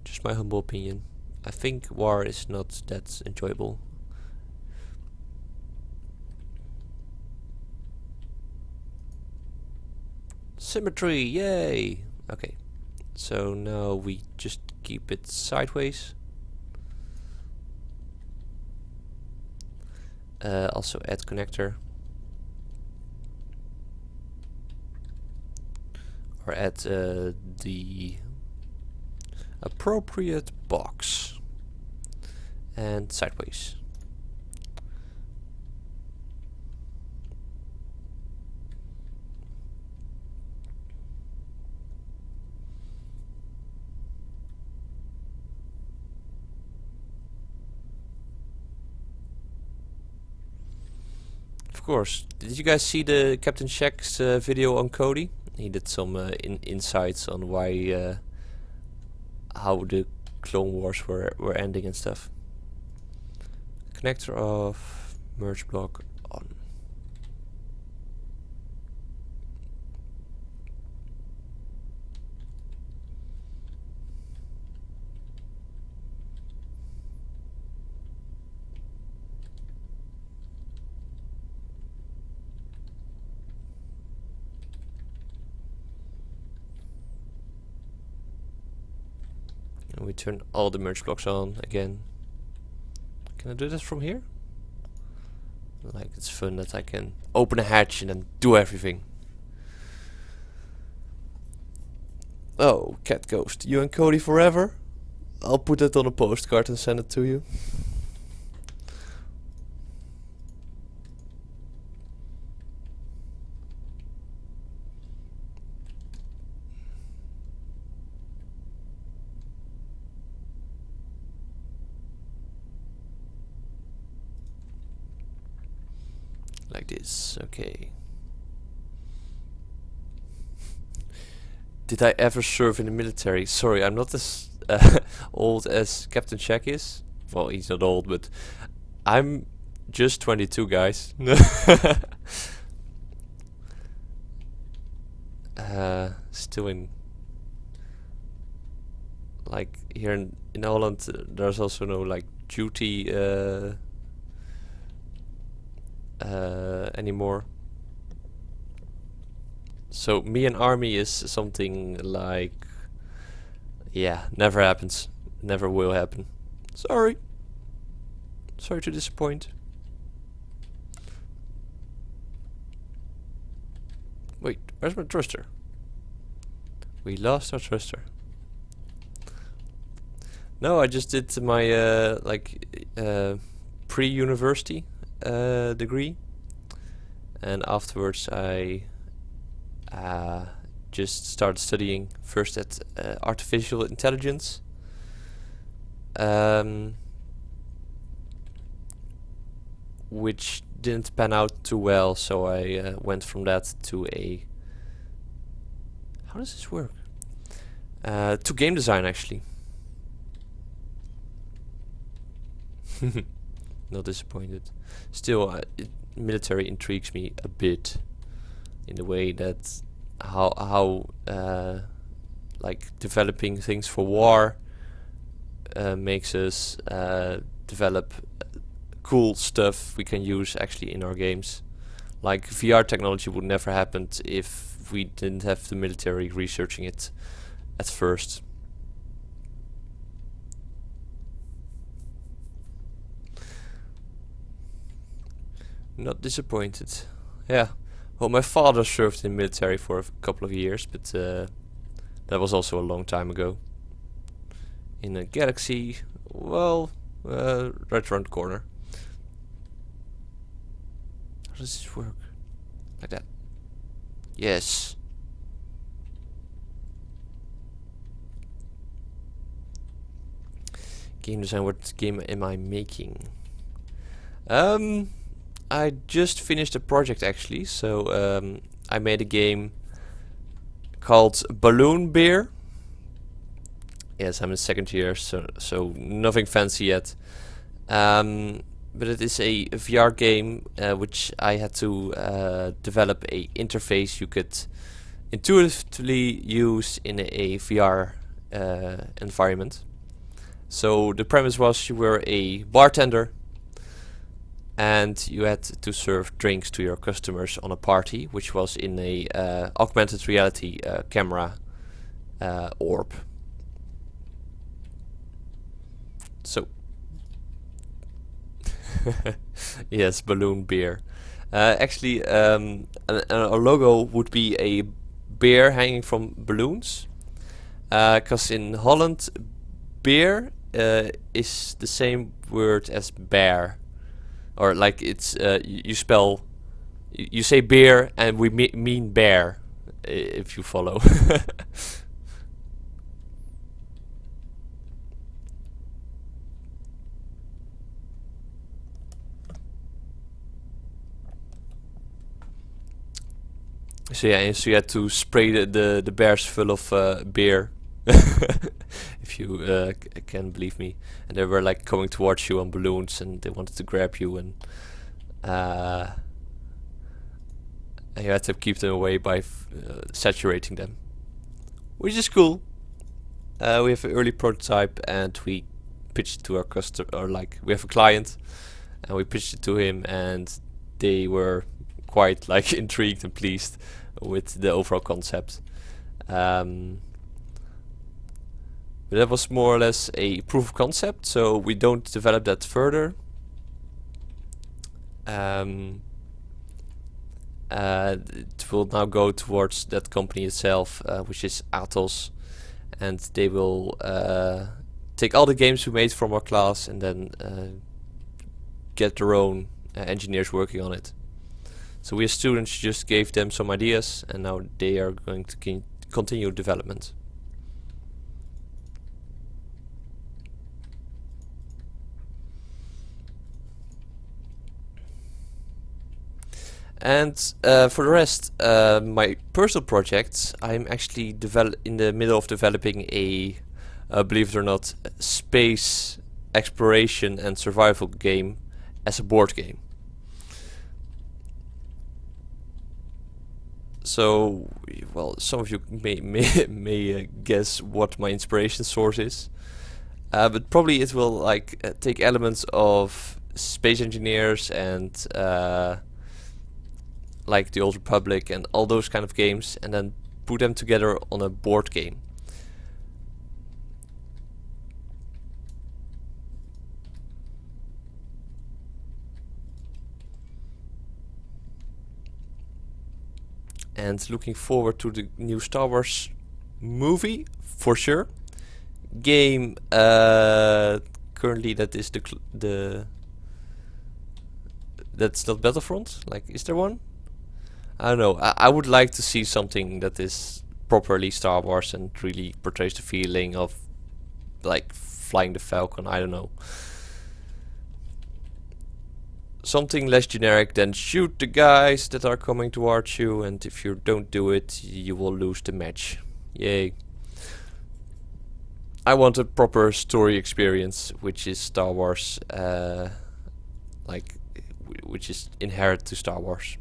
Just my humble opinion. I think war is not that enjoyable. Symmetry, yay! Okay, so now we just keep it sideways. Also add connector. Or add the appropriate box. And sideways. Of course. Did you guys see the Captain Shack's video on Cody? He did some insights on why, how the Clone Wars were ending and stuff. Connector off, merge block on. And we turn all the merge blocks on again. Can I do this from here? Like, it's fun that I can open a hatch and then do everything. Oh, Cat Ghost, you and Cody forever? I'll put it on a postcard and send it to you. Like this, okay. Did I ever serve in the military? Sorry, I'm not as old as Captain Shack is. Well, he's not old, but I'm just 22, guys. Still in... Like, here in Holland, there's also no, like, duty... anymore. So me and army is something like, yeah, never happens, never will happen. Sorry to disappoint. Wait, where's my thruster? We lost our thruster. No, I just did my pre-university degree, and afterwards I just started studying first at artificial intelligence, which didn't pan out too well, so I went from that to a... How does this work? To game design, actually. Not disappointed. Still, military intrigues me a bit in the way that how like developing things for war makes us develop cool stuff we can use actually in our games. Like VR technology would never happen if we didn't have the military researching it at first. Not disappointed. Yeah. Well, my father served in the military for a couple of years, but that was also a long time ago. In a galaxy, well, right around the corner. How does this work? Like that. Yes. Game design, what game am I making? I just finished a project actually, so I made a game called Balloon Bear. Yes, I'm in second year, so nothing fancy yet. But it is a VR game which I had to develop a interface you could intuitively use in a VR environment. So the premise was you were a bartender and you had to serve drinks to your customers on a party, which was in a augmented reality camera orb. So yes, balloon beer. Actually, a logo would be a bear hanging from balloons, because in Holland, beer is the same word as bear, or like it's you spell, you say beer and we mean bear, if you follow. So yeah, so you had to spray the bears full of beer, if you can believe me. And they were like coming towards you on balloons, and they wanted to grab you, and you had to keep them away by saturating them, which is cool. We have an early prototype, and we pitched it to our customer, or like we have a client, and we pitched it to him, and they were quite like intrigued and pleased with the overall concept. But that was more or less a proof of concept, so we don't develop that further. It will now go towards that company itself, which is Atos, and they will take all the games we made from our class and then get their own engineers working on it. So we as students just gave them some ideas, and now they are going to continue development. And for the rest, my personal projects, I'm actually in the middle of developing a, believe it or not, space exploration and survival game as a board game. So, well, some of you may guess what my inspiration source is, but probably it will like take elements of Space Engineers and like the Old Republic and all those kind of games, and then put them together on a board game. And looking forward to the new Star Wars movie for sure. Game currently that is the that's not Battlefront. Like, is there one? I don't know. I would like to see something that is properly Star Wars and really portrays the feeling of like flying the Falcon. I don't know. Something less generic than shoot the guys that are coming towards you, and if you don't do it, you will lose the match. Yay. I want a proper story experience, which is Star Wars like which is inherent to Star Wars.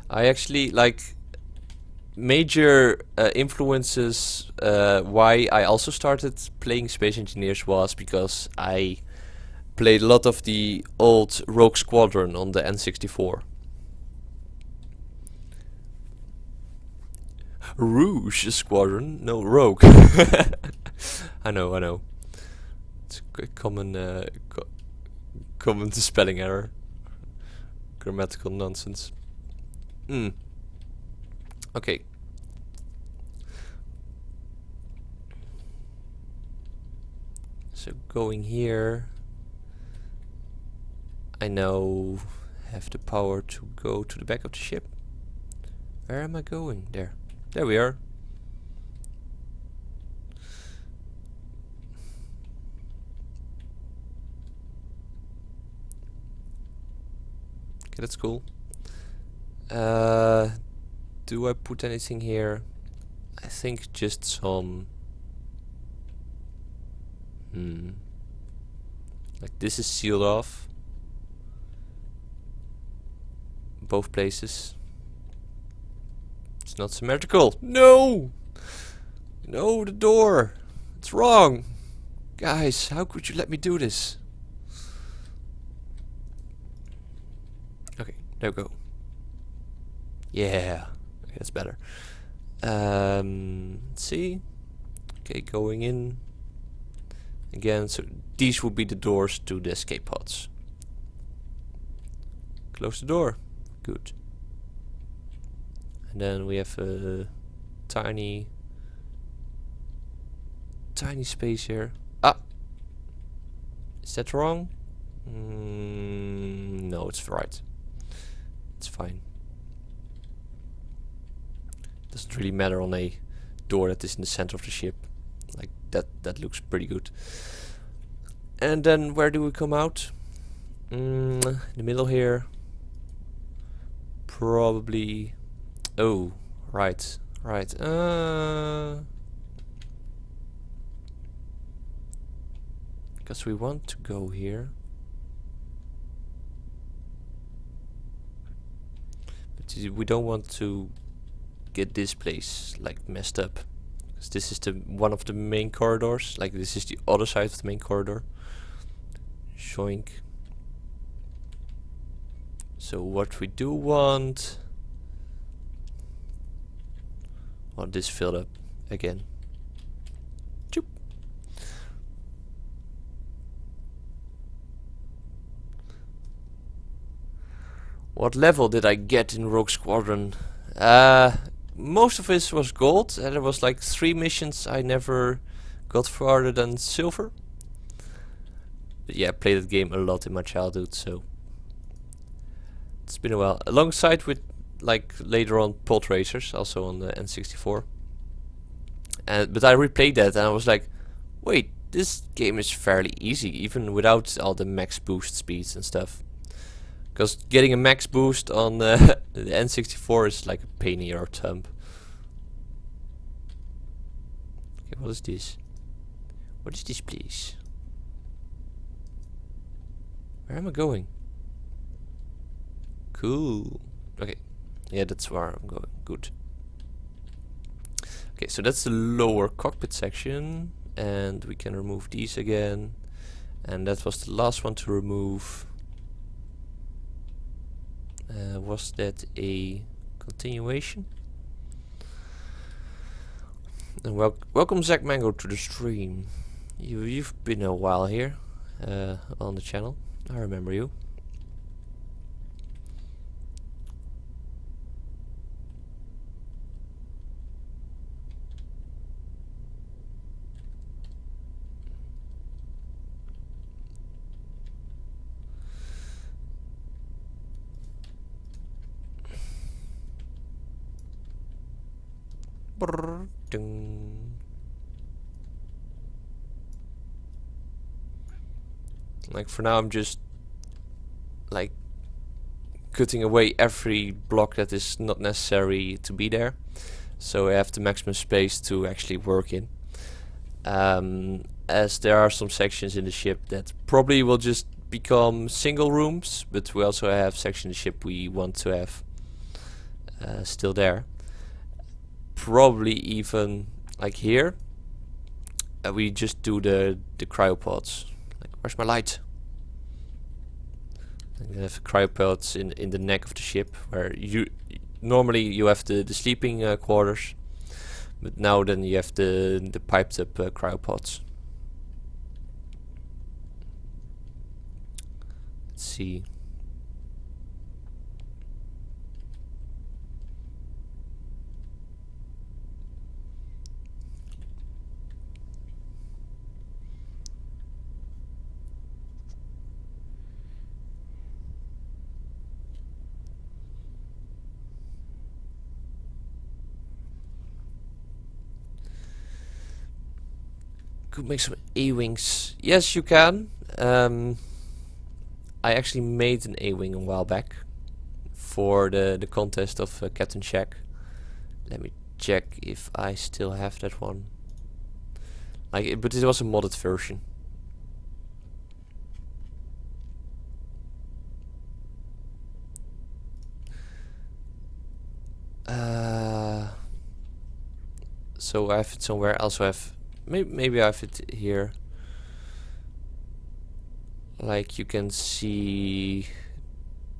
I actually like major influences why I also started playing Space Engineers was because I played a lot of the old Rogue Squadron on the N64. Rouge Squadron? No, Rogue. I know. It's a common, common spelling error. Grammatical nonsense. Okay. So going here, I now have the power to go to the back of the ship. Where am I going? There. There we are. Okay, that's cool. Do I put anything here? I think just some... Like this is sealed off. Both places. It's not symmetrical. No! No, the door! It's wrong! Guys, how could you let me do this? Okay, there we go. Yeah, okay, that's better. Let's see. Okay, going in. Again, so these would be the doors to the escape pods. Close the door. Good. And then we have a tiny space here. Ah! Is that wrong? No, it's right. It's fine. Doesn't really matter on a door that is in the center of the ship. Like that looks pretty good. And then where do we come out? In the middle here. Probably. Oh, right. Because we want to go here. But we don't want to get this place like messed up. Because this is the one of the main corridors. Like this is the other side of the main corridor. Shoink. So what we do want... Oh, this filled up again. Choop. What level did I get in Rogue Squadron? Most of it was gold, and there was like 3 missions I never got farther than silver. But yeah, I played that game a lot in my childhood, so it's been a while. Alongside with like later on pod racers, also on the N64. But I replayed that and I was like, wait, this game is fairly easy, even without all the max boost speeds and stuff. Because getting a max boost on the N64 is like a pain in your thumb. Okay, what is this? What is this place? Where am I going? Cool. Okay. Yeah, that's where I'm going. Good. Okay, so that's the lower cockpit section. And we can remove these again. And that was the last one to remove. Was that a continuation? And welcome Zach Mango to the stream. You've been a while here on the channel. I remember you. Like for now I'm just like cutting away every block that is not necessary to be there, so I have the maximum space to actually work in. As there are some sections in the ship that probably will just become single rooms, but we also have sections in the ship we want to have still there. Probably even like here, we just do the cryopods. Like, where's my light? We have cryopods in the neck of the ship, where you normally you have the sleeping quarters, but now then you have the piped up cryopods. Let's see. Could make some A-wings. Yes, you can. I actually made an A-wing a while back for the contest of Captain Shack. Let me check if I still have that one. Like, but it was a modded version. So I have it somewhere. I also have maybe I have it here. Like, you can see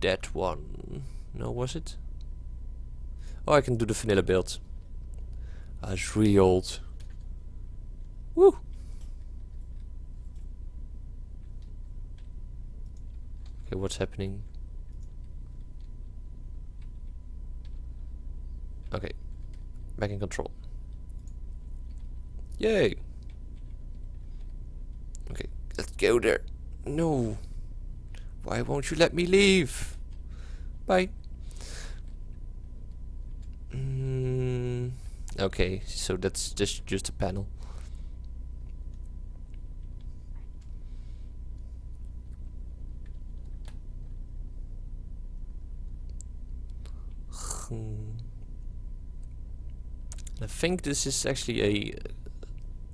that one. No, was it? Oh, I can do the vanilla build. It's really old. Woo! Okay, what's happening? Okay, back in control. Yay! Okay, let's go there. No! Why won't you let me leave? Bye. Okay, so that's just a panel. I think this is actually a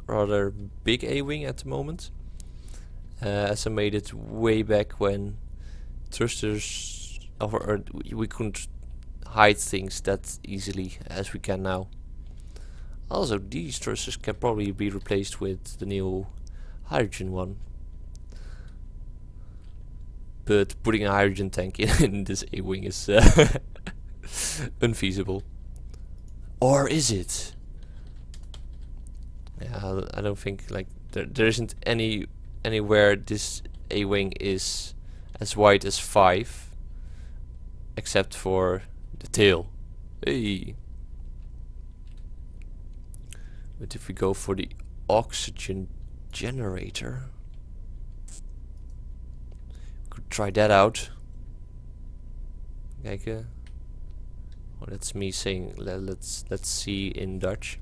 rather big A-wing at the moment, as I made it way back when thrusters or we couldn't hide things that easily as we can now. Also, these thrusters can probably be replaced with the new hydrogen one, but putting a hydrogen tank in this A-wing is unfeasible. Or is it? Yeah, I don't think like there isn't anywhere this A-wing is as wide as 5, except for the tail. Hey. But if we go for the oxygen generator, could try that out. Kijken. Oh, that's me saying let's see in Dutch.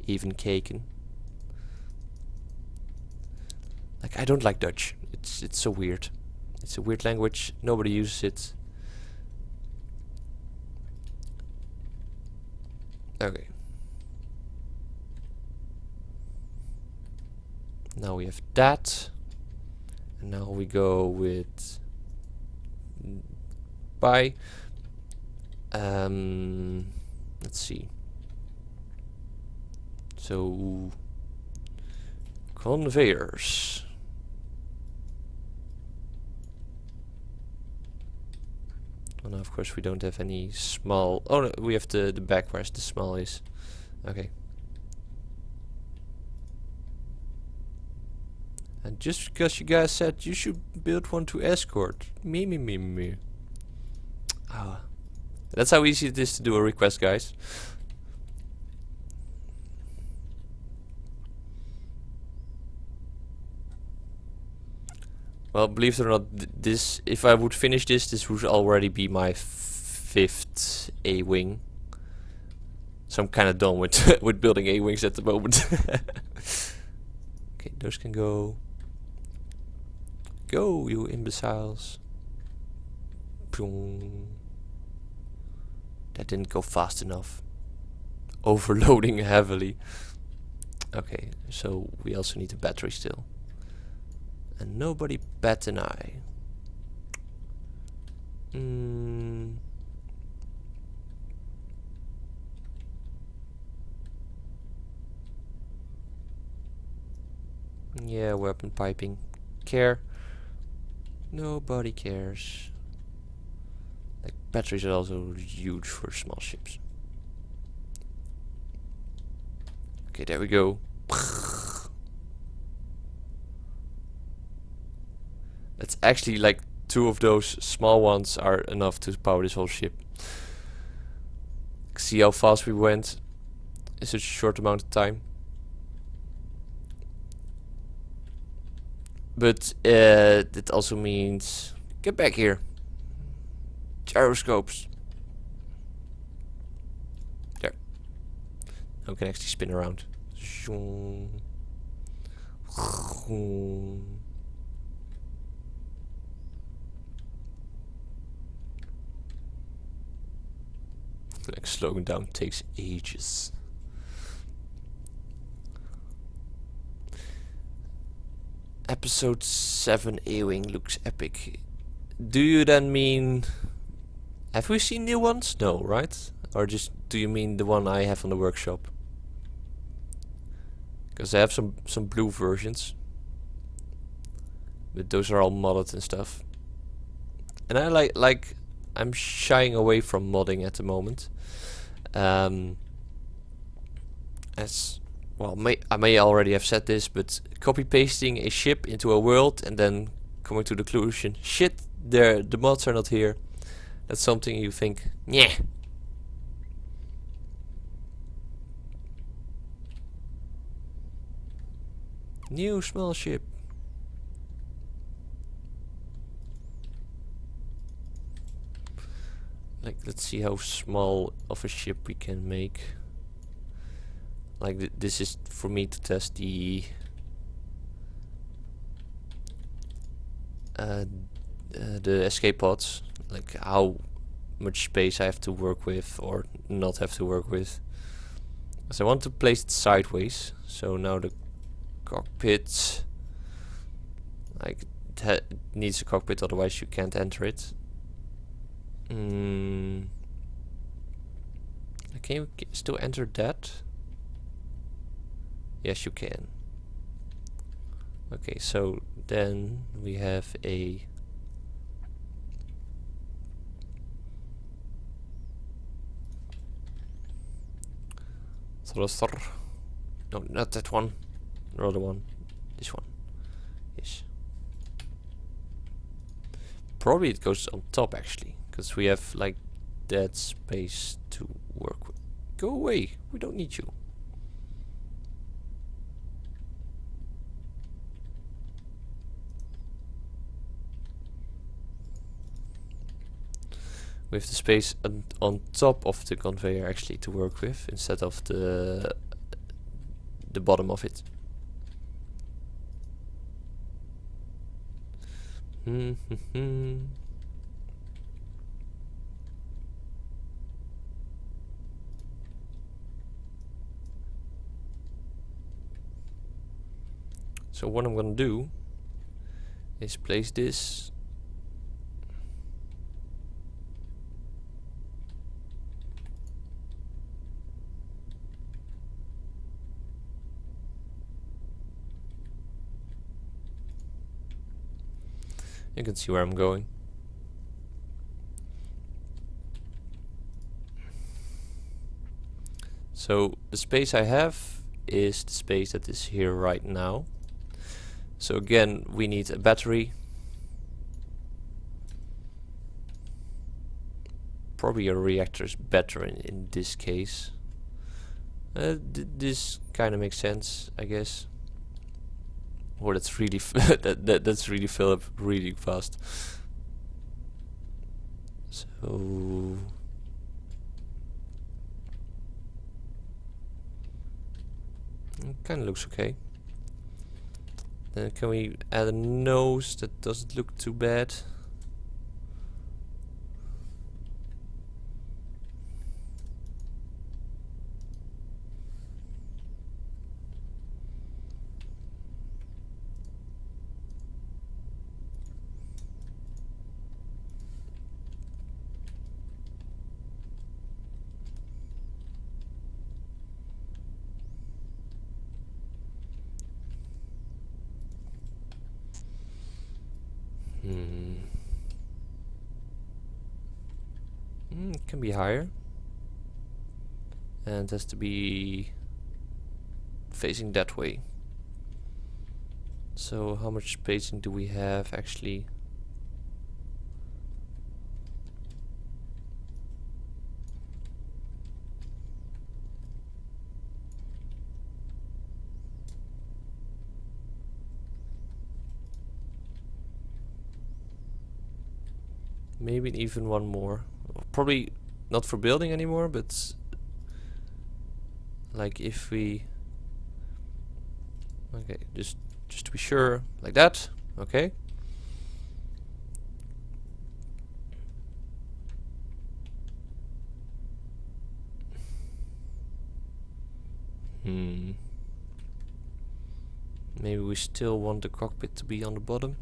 Even keken. Like, I don't like Dutch. It's so weird. It's a weird language. Nobody uses it. Okay. Now we have that. And now we go with by. Let's see. So conveyors. And of course we don't have any small. Oh no, we have the back where the small is. Okay. And just because you guys said you should build one to escort. Me. Ah. That's how easy it is to do a request, guys. Well, believe it or not, this, if I would finish this would already be my 5th A-wing. So I'm kind of done with with building A-wings at the moment. Okay, those can go. Go, you imbeciles. That didn't go fast enough. Overloading heavily. Okay, so we also need a battery still. And nobody bat an eye. Yeah, weapon piping. Care. Nobody cares. Like, batteries are also huge for small ships. Okay, there we go. That's actually like 2 of those small ones are enough to power this whole ship. See how fast we went in such a short amount of time. But it also means get back here. Gyroscopes. There. Now we can actually spin around. Like slowing down takes ages. Episode 7 A-Wing looks epic. Do you then mean... Have we seen new ones? No, right? Or just do you mean the one I have on the workshop? Because I have some blue versions. But those are all modded and stuff. And I like I'm shying away from modding at the moment. As well, I may already have said this, but copy pasting a ship into a world and then coming to the conclusion, shit, the mods are not here. That's something you think, yeah. New small ship. Like, let's see how small of a ship we can make. Like, this is for me to test the escape pods. Like, how much space I have to work with or not have to work with. So I want to place it sideways. So now the cockpit, like, it needs a cockpit, otherwise you can't enter it. Can you still enter that? Yes, you can. Okay, so then we have a thruster. No, not that one. Another one. This one. Yes. Probably it goes on top actually, because we have like that space to work with. Go away. We don't need you. We have the space on top of the conveyor actually to work with instead of the bottom of it. So what I'm gonna do is place this You can see where I'm going. So the space I have is the space that is here right now. So again, we need a battery. Probably a reactor is better in this case. This kind of makes sense, I guess. Oh, that's really that's really fill up really fast. So it kind of looks okay. Then can we add a nose that doesn't look too bad? It can be higher. And it has to be facing that way. So how much spacing do we have actually? Maybe even one more. Probably not for building anymore, but like if we... Okay, just to be sure, like that. Okay. Maybe we still want the cockpit to be on the bottom.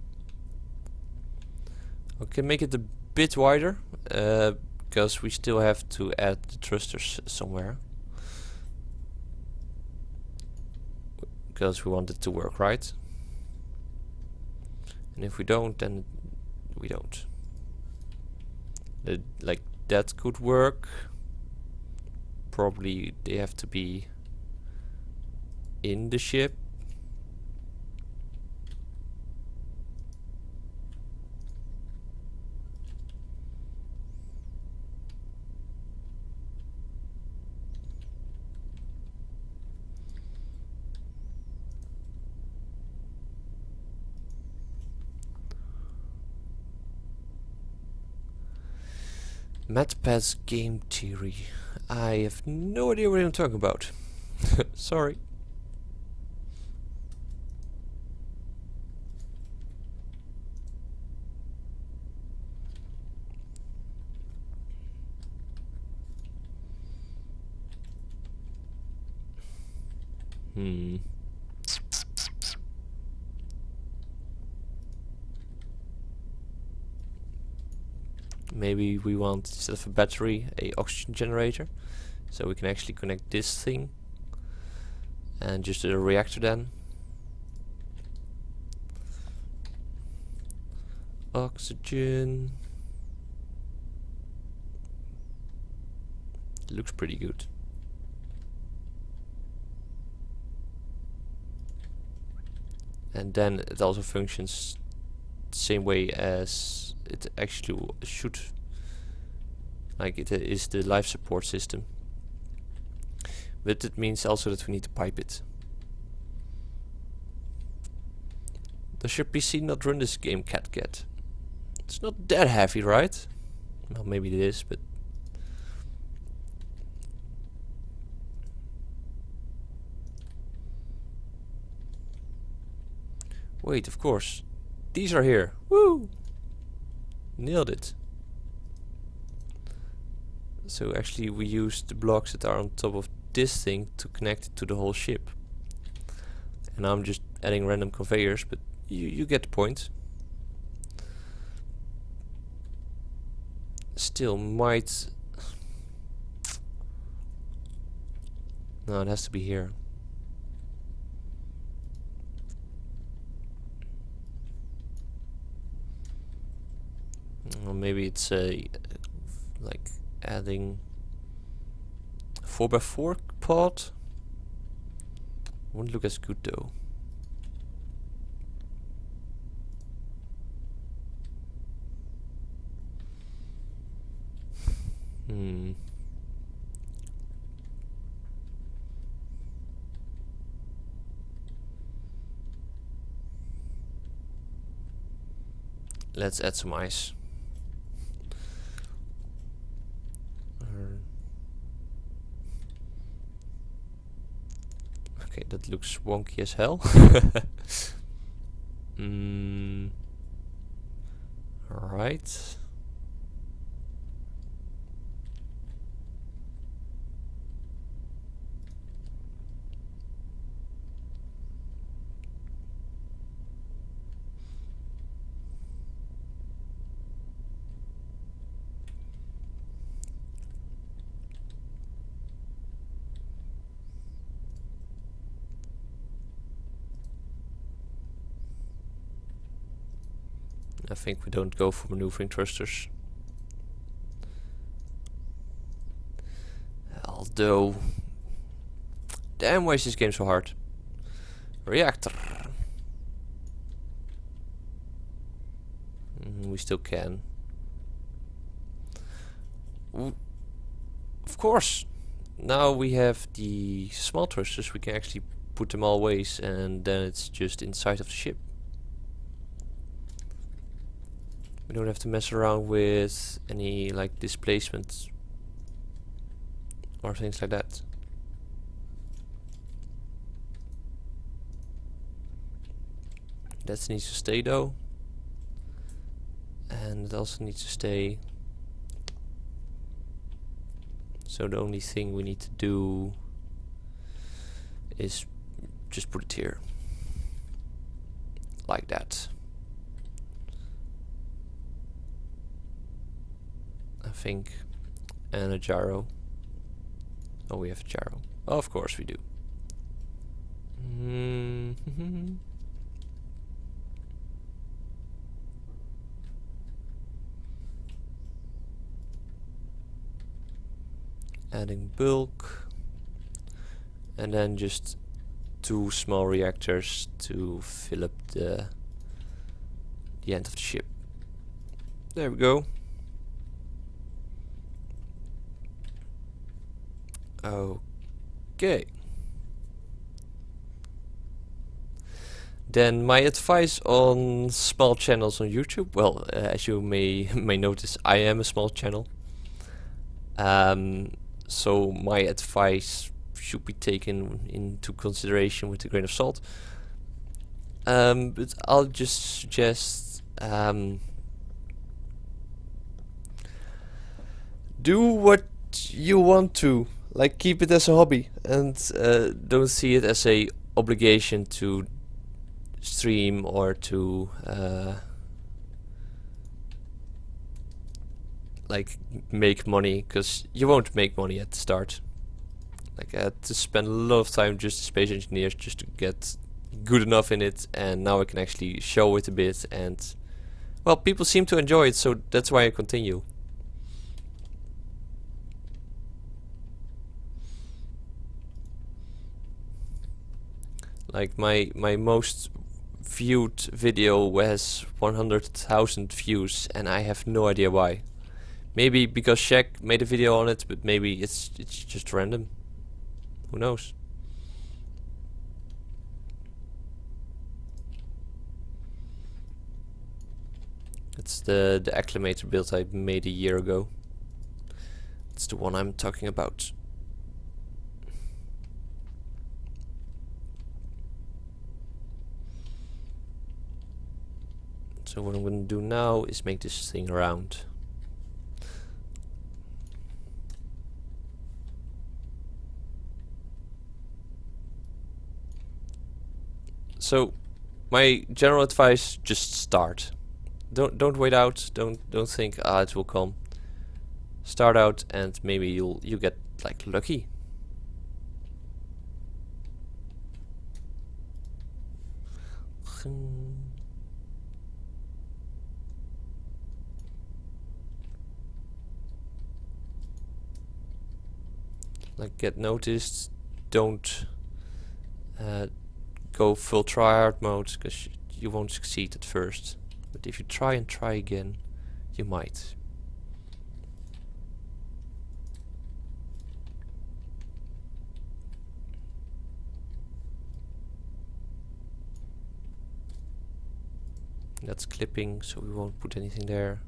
Okay, make it a bit wider, because we still have to add the thrusters somewhere. Because we want it to work, right? And if we don't, then we don't. Like that could work. Probably they have to be in the ship. MatPad's game theory. I have no idea what I'm talking about. Sorry. Maybe we want, instead of a battery, a oxygen generator, so we can actually connect this thing and just a reactor then. Oxygen. Looks pretty good. And then it also functions the same way as it actually should. Like it is the life support system. But it means also that we need to pipe it. Does your PC not run this game, CatCat? It's not that heavy, right? Well, maybe it is, but... Wait, of course. These are here. Woo! Nailed it. So actually we use the blocks that are on top of this thing to connect it to the whole ship. And I'm just adding random conveyors, but you get the point. Still might... No, it has to be here. Or maybe it's like adding 4x4 pod. Wouldn't look as good though. Let's add some ice. Okay, that looks wonky as hell. Alright. I think we don't go for maneuvering thrusters. Although, damn, why is this game so hard? Reactor. We still can. Of course, now we have the small thrusters, we can actually put them all ways, and then it's just inside of the ship. We don't have to mess around with any like displacement or things like that. That needs to stay though, and it also needs to stay. So the only thing we need to do is just put it here, like that. I think, and a gyro. Oh, we have a gyro. Oh, of course we do. Adding bulk, and then just 2 small reactors to fill up the end of the ship. There we go. Okay. Then my advice on small channels on YouTube. Well, as you may notice, I am a small channel. So my advice should be taken into consideration with a grain of salt. But I'll just suggest do what you want to. Like, keep it as a hobby, and don't see it as a obligation to stream or to like make money, because you won't make money at the start. Like, I had to spend a lot of time just as space engineers just to get good enough in it, and now I can actually show it a bit, and well, people seem to enjoy it, so that's why I continue. Like my most viewed video has 100,000 views, and I have no idea why. Maybe because Shaq made a video on it, but maybe it's just random. Who knows? It's the acclimator build I made a year ago. It's the one I'm talking about. So what I'm going to do now is make this thing round. So my general advice: just start. Don't wait out. Don't think it will come. Start out, and maybe you get like lucky. Like, get noticed. Don't go full tryhard mode, because you won't succeed at first. But if you try and try again, you might. That's clipping, so we won't put anything there.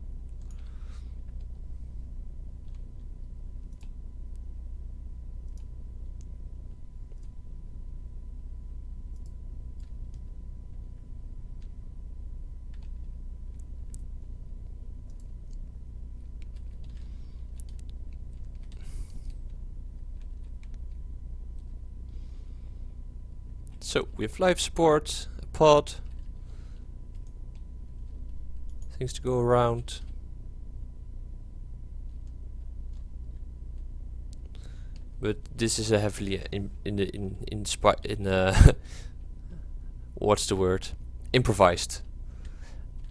So we have life support, a pod, things to go around. But this is a heavily what's the word? Improvised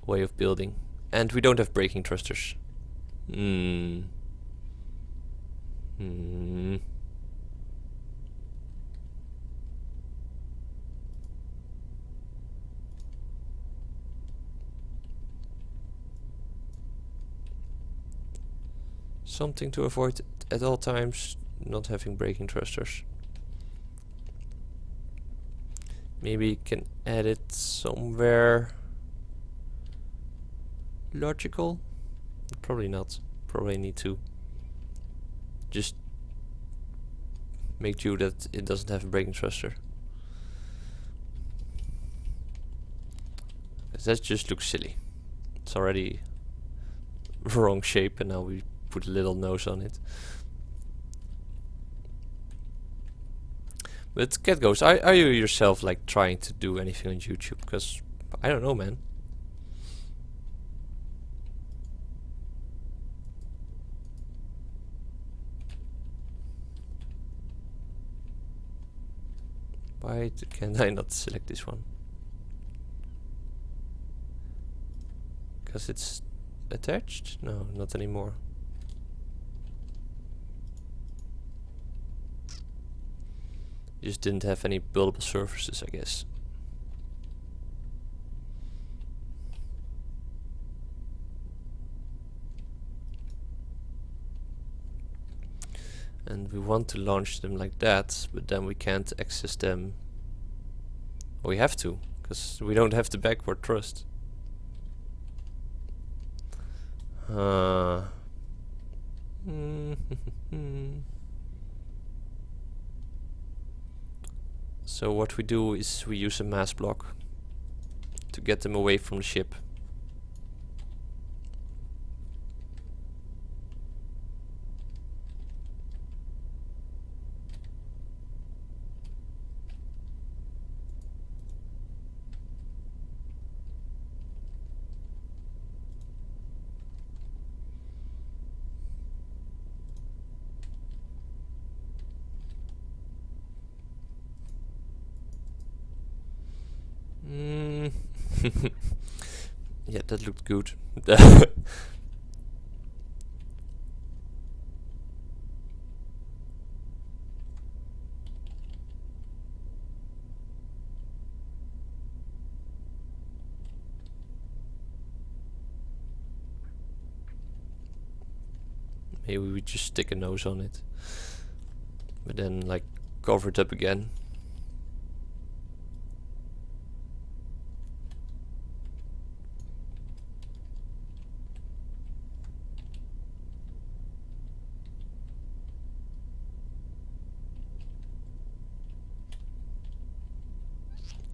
way of building. And we don't have braking thrusters. Something to avoid at all times, not having braking thrusters. Maybe can add it somewhere logical? Probably not. Probably need to just make sure that it doesn't have a braking thruster. That just looks silly. It's already wrong shape and now we put a little nose on it. But Cat Ghost, are you yourself like trying to do anything on YouTube? Because I don't know, man. Why can I not select this one? Because it's attached? No, not anymore. Just didn't have any buildable surfaces, I guess. And we want to launch them like that, but then we can't access them. We have to, because we don't have the backward thrust. So what we do is we use a mass block to get them away from the ship. Yeah, that looked good. Maybe we just stick a nose on it, but then like cover it up again.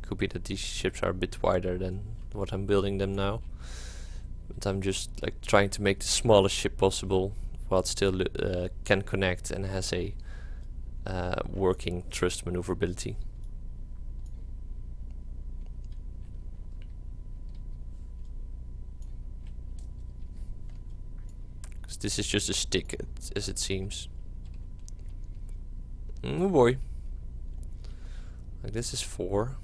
Could be that these ships are a bit wider than what I'm building them now, but I'm just like trying to make the smallest ship possible while it still can connect and has a working thrust maneuverability. Because this is just a stick, as it seems. Oh boy. Like this is 4.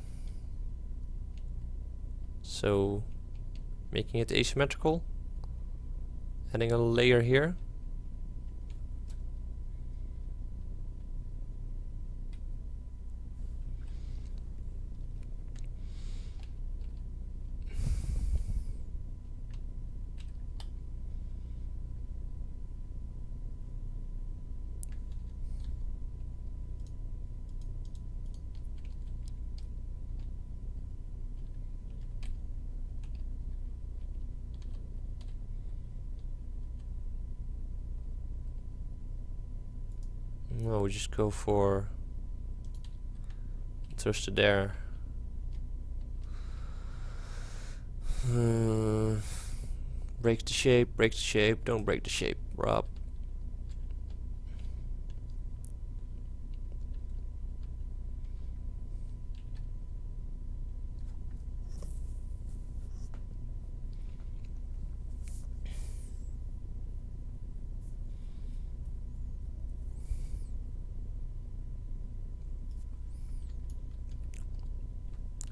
So making it asymmetrical, adding a layer here. No, we just go for thruster there. Break the shape, don't break the shape, Rob.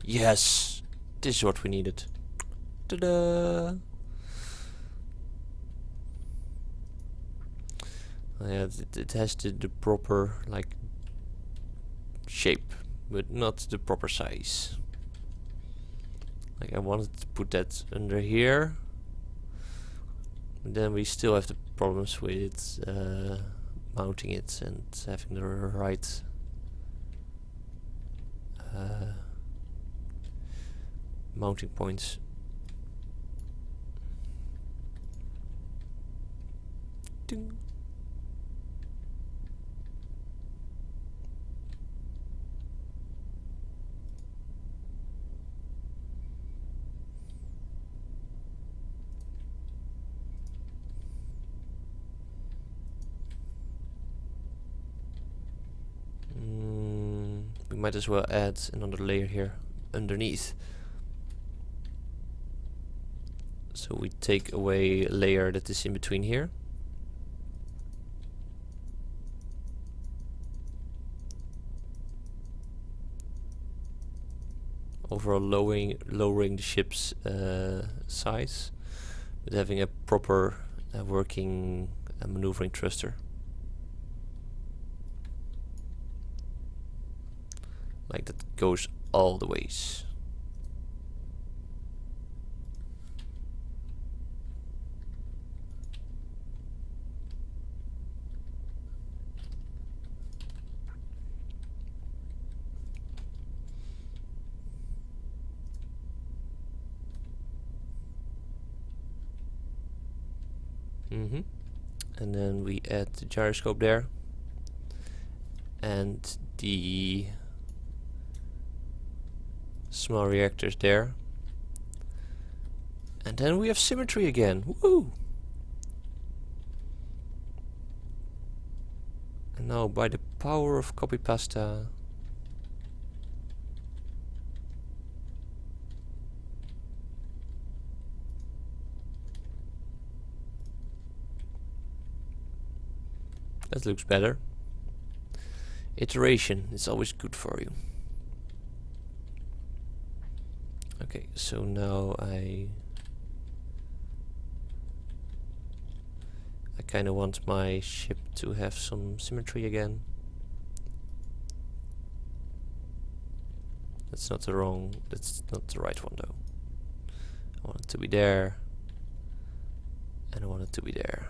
Yes, this is what we needed. Ta-da! Yeah, it has the proper like shape, but not the proper size. Like I wanted to put that under here, but then we still have the problems with mounting it and having the right mounting points. Ding. We might as well add another layer here underneath. So we take away a layer that is in between here. Overall lowering the ship's size, but having a proper working maneuvering thruster. Like that goes all the ways. And then we add the gyroscope there and the small reactors there, and then we have symmetry again. Woo! And now by the power of copy pasta, that looks better. Iteration is always good for you. Okay, so now I kind of want my ship to have some symmetry again. That's not the right one though. I want it to be there, and I want it to be there.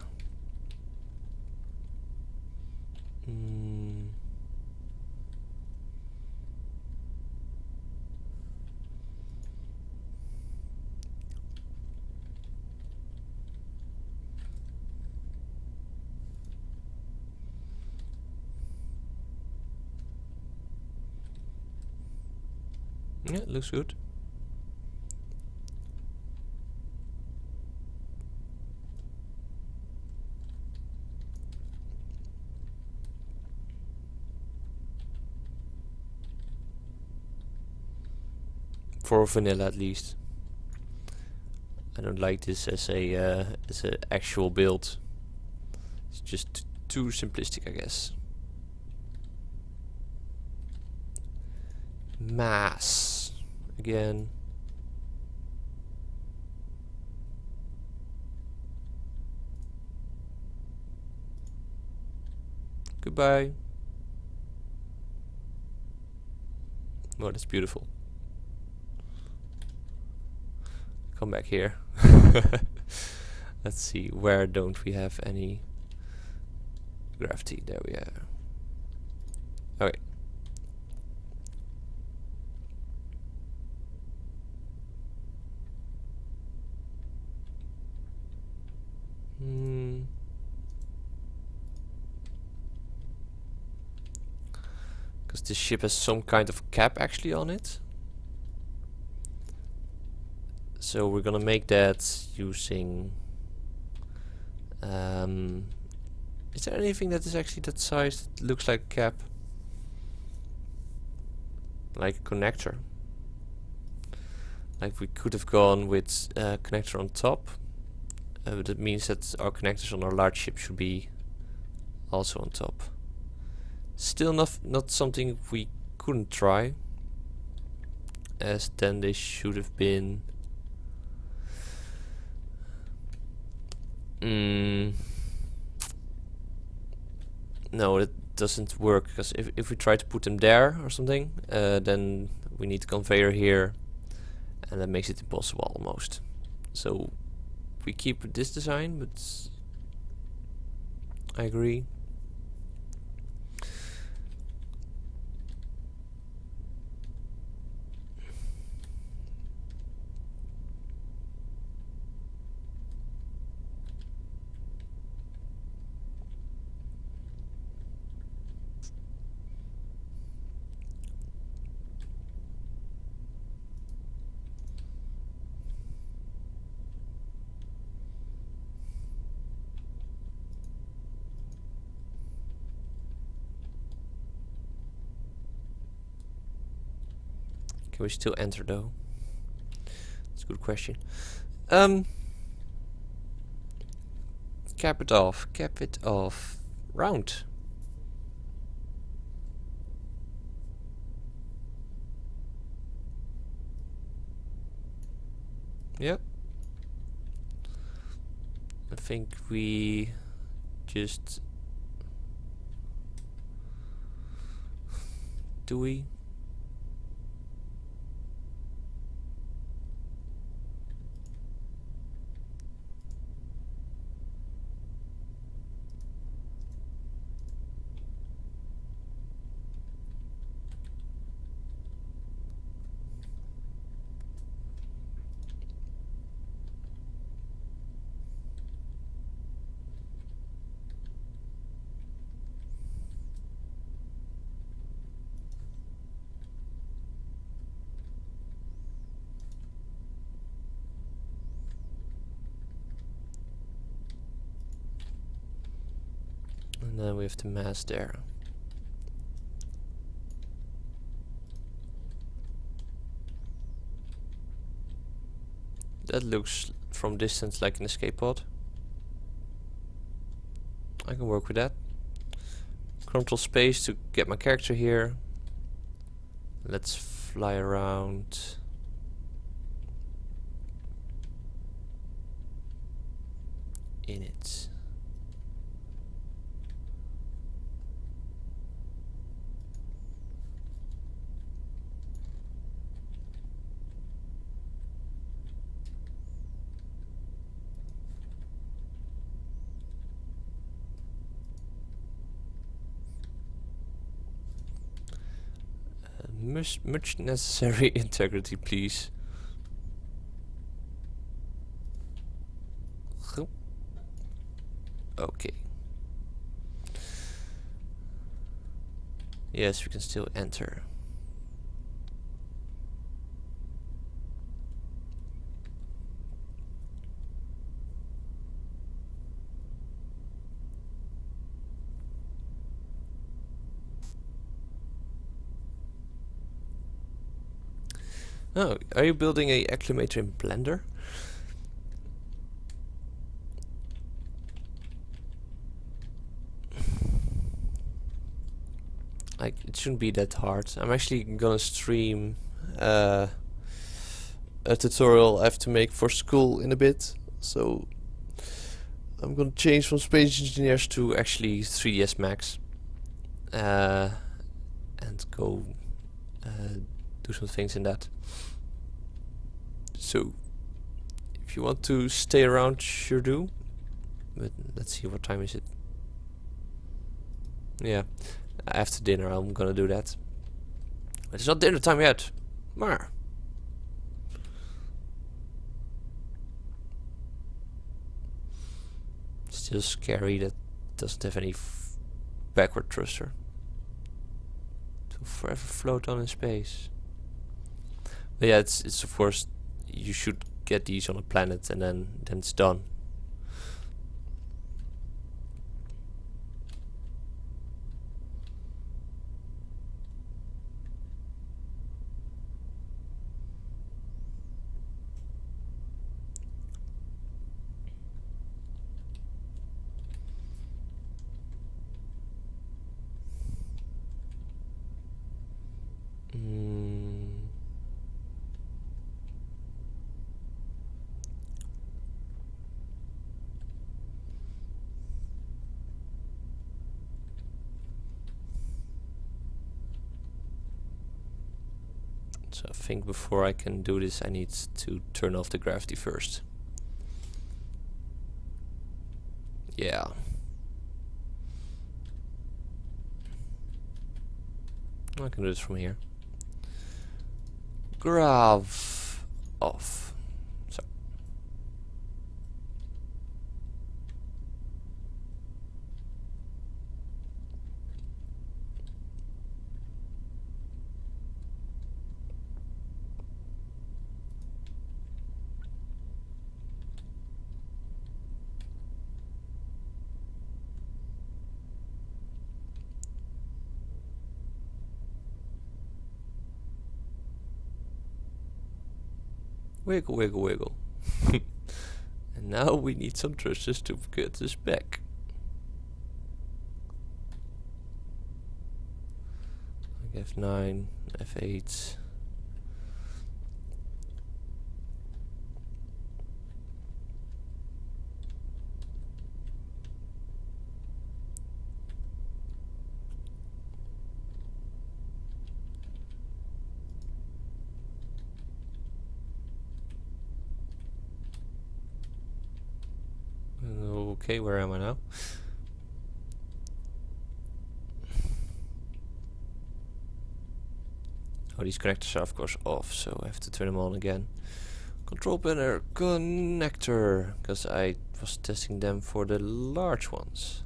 Yeah, it looks good. For vanilla at least. I don't like this as a actual build. It's just too simplistic, I guess. Mass again. Goodbye. Oh, that's beautiful. Come back here. Let's see, where don't we have any gravity? There we are. Okay. Because this ship has some kind of cap actually on it. So we're gonna make that using... is there anything that is actually that size that looks like a cap? Like a connector. Like we could have gone with a connector on top. But it means that our connectors on our large ship should be also on top. Still not something we couldn't try, as then they should have been Mm, no, it doesn't work, because if we try to put them there or something, then we need the conveyor here, and that makes it impossible almost. So we keep with this design, but I agree. Can we still enter though? That's a good question. Cap it off. Cap it off. Round. Yep. I think we just... Do we? And then we have the mass there. That looks from distance like an escape pod. I can work with that. Control space to get my character here. Let's fly around. In it. Much necessary integrity, please. Okay. Yes, we can still enter. Oh, are you building a acclimator in Blender? Like, it shouldn't be that hard. I'm actually gonna stream a tutorial I have to make for school in a bit, so I'm gonna change from Space Engineers to actually 3ds Max, and go do some things in that. So if you want to stay around, sure do. But let's see, what time is it? Yeah, after dinner I'm gonna do that. But it's not dinner time yet. Mar. Still scary that it doesn't have any backward thruster. To forever float on in space. But yeah, it's of course, you should get these on a planet and then it's done. So I think before I can do this I need to turn off the gravity first. Yeah. I can do this from here. Grav off. So. Wiggle, wiggle, wiggle. And now we need some thrusters to get this back. Like F9, F8. Okay, where am I now? Oh, these connectors are of course off, so I have to turn them on again. Control panel connector, because I was testing them for the large ones.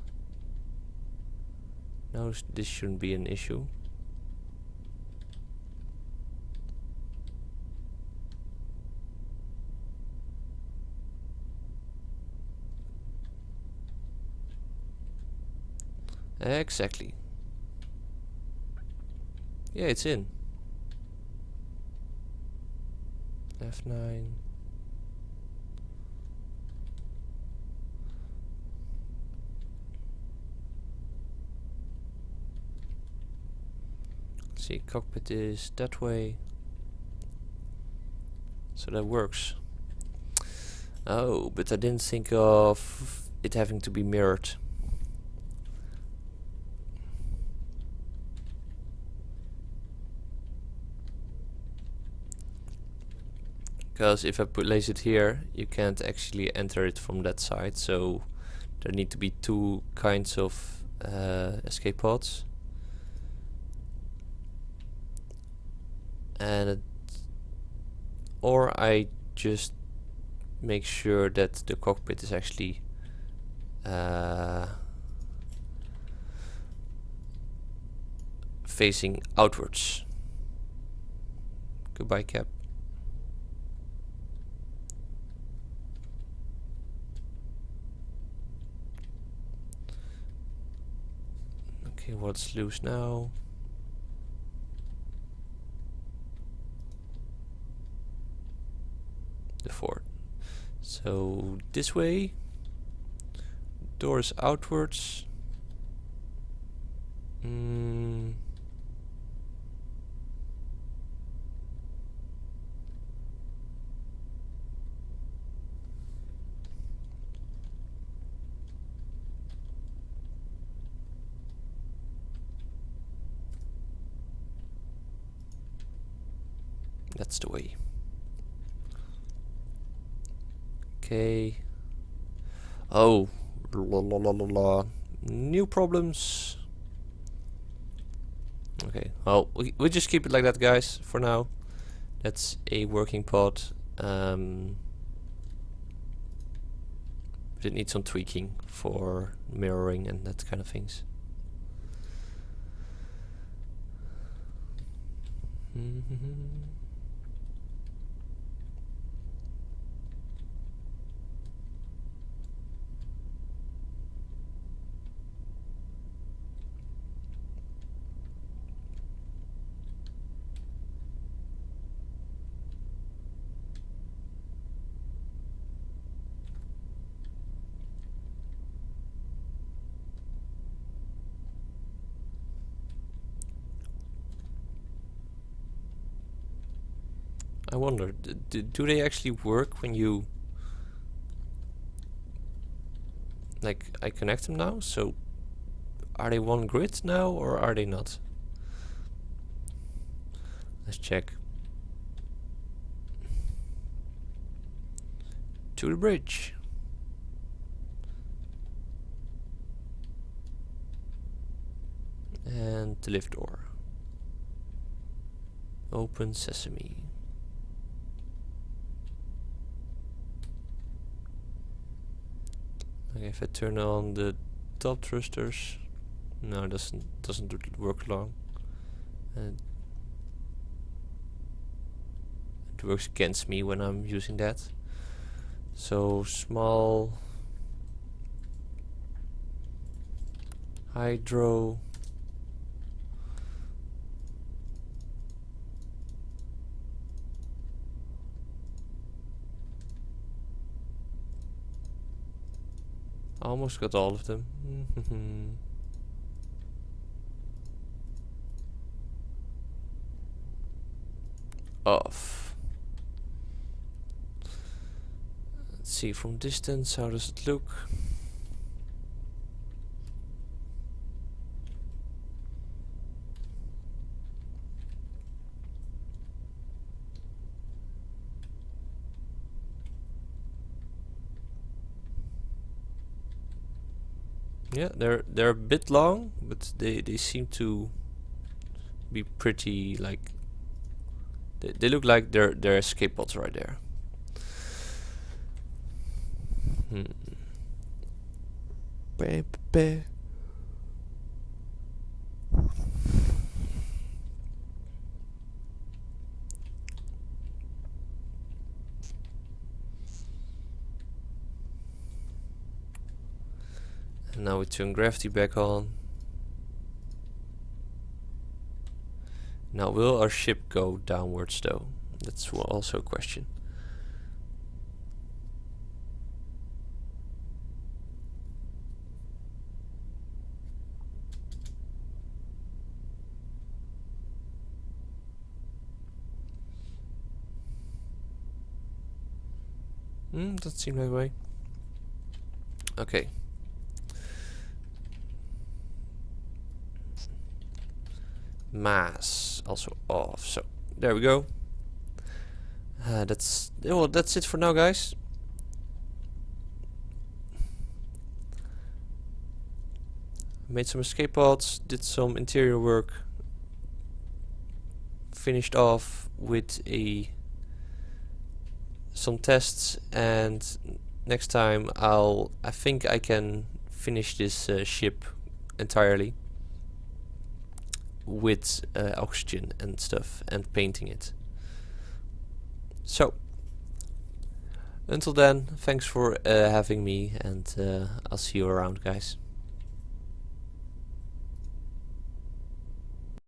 Now this shouldn't be an issue. Exactly. Yeah, it's in. F9. See, cockpit is that way. So that works. Oh, but I didn't think of it having to be mirrored. Because if I place it here, you can't actually enter it from that side, so there need to be two kinds of escape pods. And or I just make sure that the cockpit is actually facing outwards. Goodbye, Cap. Okay, what's loose now? The Ford. So this way, doors outwards. That's the way. Okay. Oh, la la la la la. New problems. Okay, well, we just keep it like that, guys, for now. That's a working pod. But it needs some tweaking for mirroring and that kind of things. I wonder, do they actually work when you... Like, I connect them now, so are they one grid now or are they not? Let's check. to the bridge. And the lift door. Open sesame. Okay, if I turn on the top thrusters, no, it doesn't work long. And it works against me when I'm using that. So small hydro. Almost got all of them. Off. Let's see from distance, how does it look? Yeah, they're a bit long, but they seem to be pretty, like they look like they're escape pods right there. And now we turn gravity back on. Now will our ship go downwards though? That's also a question. Doesn't seem that way. Okay. Mass also off. So there we go. That's it for now, guys. Made some escape pods, did some interior work, finished off with some tests, and next time I think I can finish this ship entirely with oxygen and stuff and painting it. So until then, thanks for having me, and I'll see you around, guys.